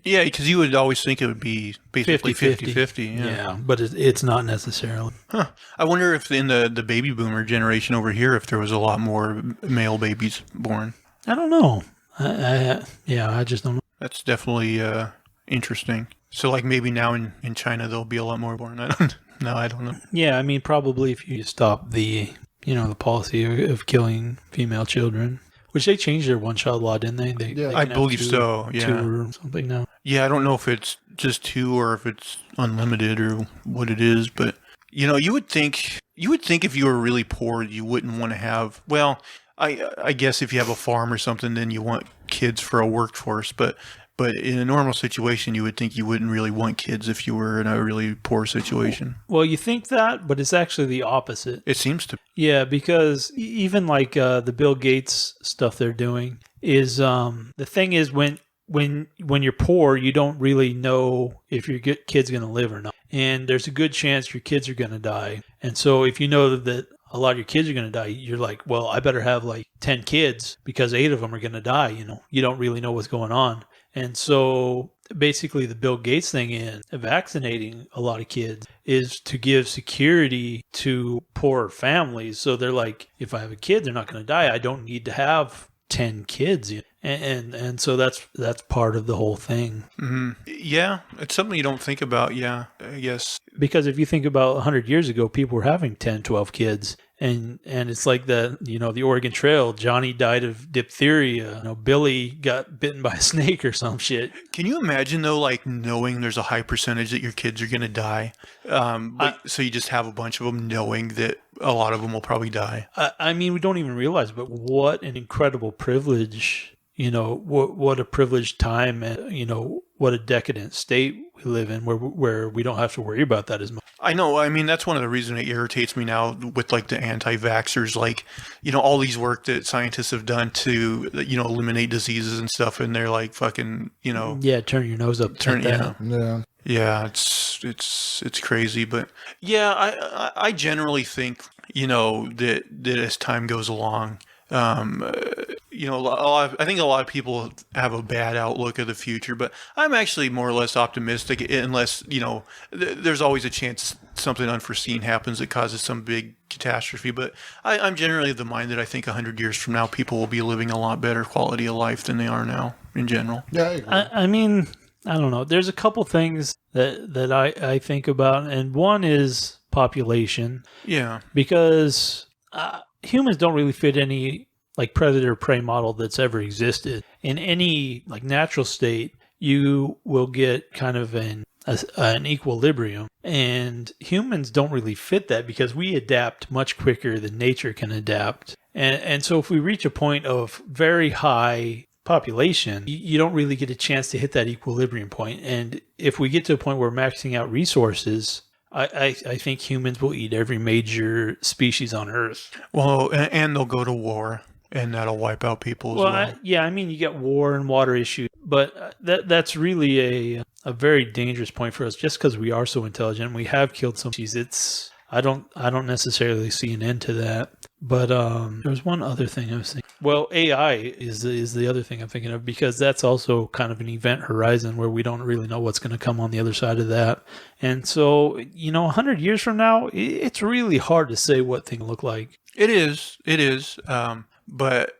Yeah, because you would always think it would be basically 50-50. Yeah, but it's not necessarily. Huh. I wonder if in the baby boomer generation over here, if there was a lot more male babies born. I don't know. I just don't know. That's definitely interesting. So like maybe now in China there'll be a lot more born. I don't know. Yeah, I mean, probably if you stop the policy of killing female children, which they changed their one-child law, didn't they? They I can have believe so. Yeah, 2 or something now. Yeah, I don't know if it's just 2 or if it's unlimited or what it is, but you would think if you were really poor, you wouldn't want to have. Well, I guess if you have a farm or something, then you want kids for a workforce, but in a normal situation, you would think you wouldn't really want kids if you were in a really poor situation. Well, you think that, but it's actually the opposite. It seems to. Yeah, because even like the Bill Gates stuff they're doing is the thing is when you're poor, you don't really know if your kid's going to live or not. And there's a good chance your kids are going to die. And so if you know that a lot of your kids are going to die, you're like, well, I better have like 10 kids because 8 of them are going to die. You don't really know what's going on. And so basically the Bill Gates thing in vaccinating a lot of kids is to give security to poorer families. So they're like, if I have a kid, they're not going to die. I don't need to have 10 kids. And so that's part of the whole thing. Mm-hmm. Yeah, it's something you don't think about. Yeah, I guess. Because if you think about 100 years ago, people were having 10, 12 kids. And it's like the Oregon Trail. Johnny died of diphtheria. Billy got bitten by a snake or some shit. Can you imagine though, like knowing there's a high percentage that your kids are going to die? So you just have a bunch of them knowing that a lot of them will probably die. I mean, we don't even realize, but what an incredible privilege. What a privileged time, and what a decadent state we live in, where we don't have to worry about that as much. I know. I mean, that's one of the reasons it irritates me now with like the anti-vaxxers, like, all these work that scientists have done to, eliminate diseases and stuff. And they're like fucking, Yeah. Turn your nose up. Yeah. Yeah. It's crazy. But yeah, I generally think, that as time goes along, I think a lot of people have a bad outlook of the future, but I'm actually more or less optimistic unless, there's always a chance something unforeseen happens that causes some big catastrophe. But I'm generally of the mind that I think 100 years from now, people will be living a lot better quality of life than they are now in general. Yeah, I agree. I mean, I don't know. There's a couple things that I think about, and one is population. Yeah. Because humans don't really fit any like predator-prey model that's ever existed. In any like natural state, you will get kind of an equilibrium, and humans don't really fit that because we adapt much quicker than nature can adapt. And so if we reach a point of very high population, you don't really get a chance to hit that equilibrium point. And if we get to a point where we're maxing out resources, I think humans will eat every major species on Earth. Well, and they'll go to war, and that'll wipe out people as well. I mean, you get war and water issues, but that's really a very dangerous point for us. Just because we are so intelligent, we have killed some species. I don't necessarily see an end to that. But there was one other thing I was thinking. Well, AI is the other thing I'm thinking of, because that's also kind of an event horizon where we don't really know what's going to come on the other side of that. And so, 100 years from now, it's really hard to say what things look like. It is. But,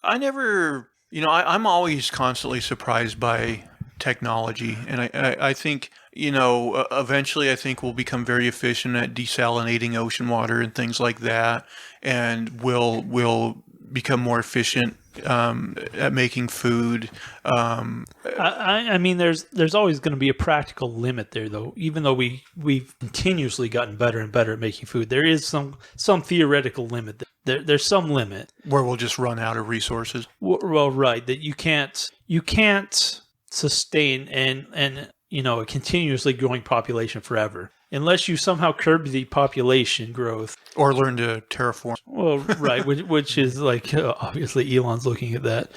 I never, I'm always constantly surprised by technology. And I think, eventually I think we'll become very efficient at desalinating ocean water and things like that. And we'll become more efficient at making food. I mean, there's always going to be a practical limit there, though. Even though we've continuously gotten better and better at making food, there is some theoretical limit. There's some limit where we'll just run out of resources. Well, right, that you can't sustain and a continuously growing population forever. Unless you somehow curb the population growth. Or learn to terraform. Well, right, which is like, obviously Elon's looking at that.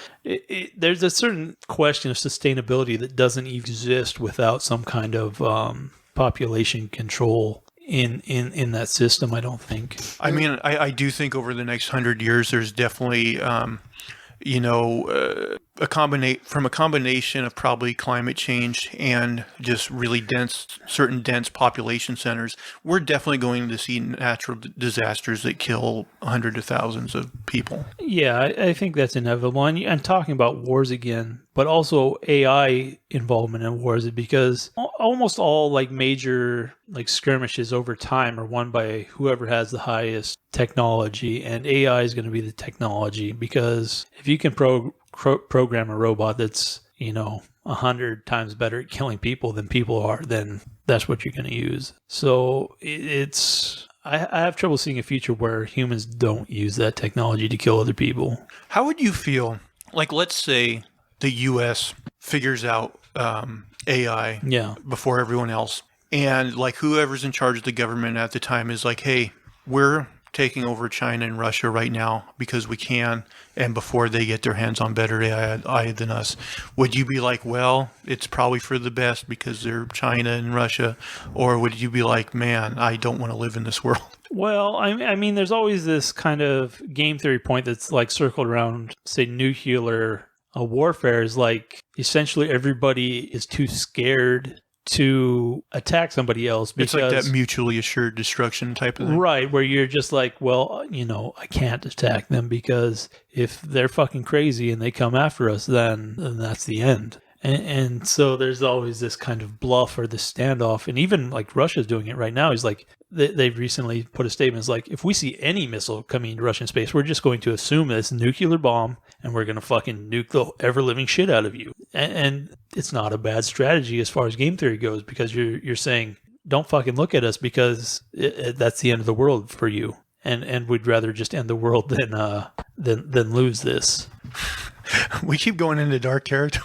There's a certain question of sustainability that doesn't exist without some kind of population control in that system, I don't think. I mean, I do think over the next 100 years, there's definitely... a combination of probably climate change and just really certain dense population centers, we're definitely going to see natural disasters that kill hundreds of thousands of people. Yeah, I think that's inevitable. And I'm talking about wars again, but also AI involvement in wars, because almost all like major like skirmishes over time are won by whoever has the highest technology, and AI is going to be the technology, because if you can program a robot that's 100 times better at killing people than people are, then that's what you're going to use. So I have trouble seeing a future where humans don't use that technology to kill other people. How would you feel, like, let's say the U.S. figures out AI before everyone else, and like whoever's in charge of the government at the time is like, hey, we're taking over China and Russia right now because we can, and before they get their hands on better AI than us. Would you be like, well, it's probably for the best because they're China and Russia? Or would you be like, man, I don't want to live in this world? Well, I mean, there's always this kind of game theory point that's like circled around, say, nuclear warfare, is like essentially everybody is too scared to attack somebody else, because it's like that mutually assured destruction type of thing. Right, where you're just like, well, I can't attack them, because if they're fucking crazy and they come after us, then that's the end. And so there's always this kind of bluff or this standoff. And even like Russia's doing it right now. Is like, they've recently put a statement. It's like, if we see any missile coming into Russian space, we're just going to assume that it's a nuclear bomb, and we're going to fucking nuke the ever-living shit out of you. And it's not a bad strategy as far as game theory goes, because you're saying, don't fucking look at us, because that's the end of the world for you. And we'd rather just end the world than lose this. We keep going into dark territories.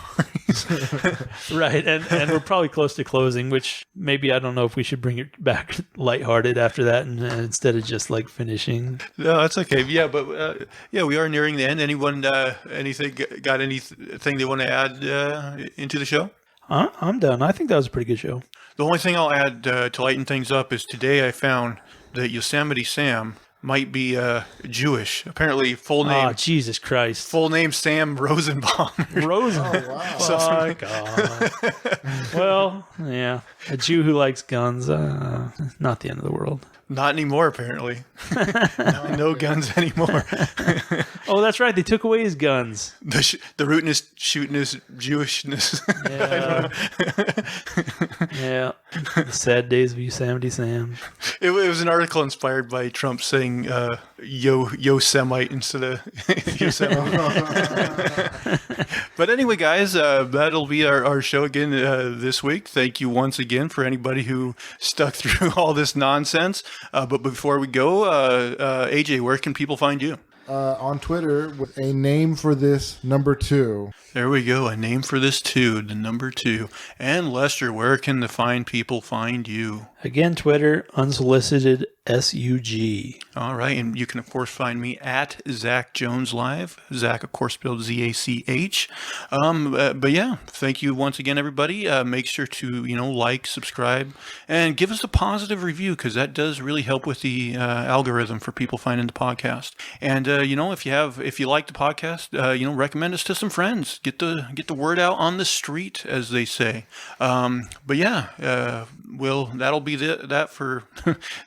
Right, and we're probably close to closing, which maybe I don't know if we should bring it back lighthearted after that, and instead of just like finishing. No, that's okay. Yeah, but we are nearing the end. Anyone, got anything they want to add into the show? I'm done. I think that was a pretty good show. The only thing I'll add to lighten things up is today I found that Yosemite Sam might be Jewish. Apparently, full name. Oh, Jesus Christ. Full name Sam Rosenbaum. Rosenbaum. Oh, wow. Well, yeah. A Jew who likes guns, not the end of the world. Not anymore, apparently. No guns anymore. Oh, that's right. They took away his guns. The rootness, shootiness, Jewishness. Yeah. The sad days of Yosemite Sam. It was an article inspired by Trump saying Yosemite instead of Yosemite. But anyway, guys, that'll be our show again this week. Thank you once again for anybody who stuck through all this nonsense. But before we go, AJ, where can people find you? On Twitter with a name for this #2. There we go. A name for this too, the #2. And Lester, where can the fine people find you? Again, Twitter, unsolicited SUG. All right. And you can, of course, find me at Zach Jones Live. Zach, of course, spelled ZACH. But yeah, thank you once again, everybody. Make sure to, like, subscribe, and give us a positive review, because that does really help with the algorithm for people finding the podcast. And, if you like the podcast, recommend us to some friends. Get the word out on the street, as they say. But yeah, that'll be that for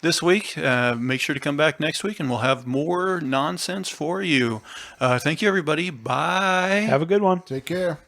this week. Make sure to come back next week, and we'll have more nonsense for you. Thank you, everybody. Bye. Have a good one. Take care.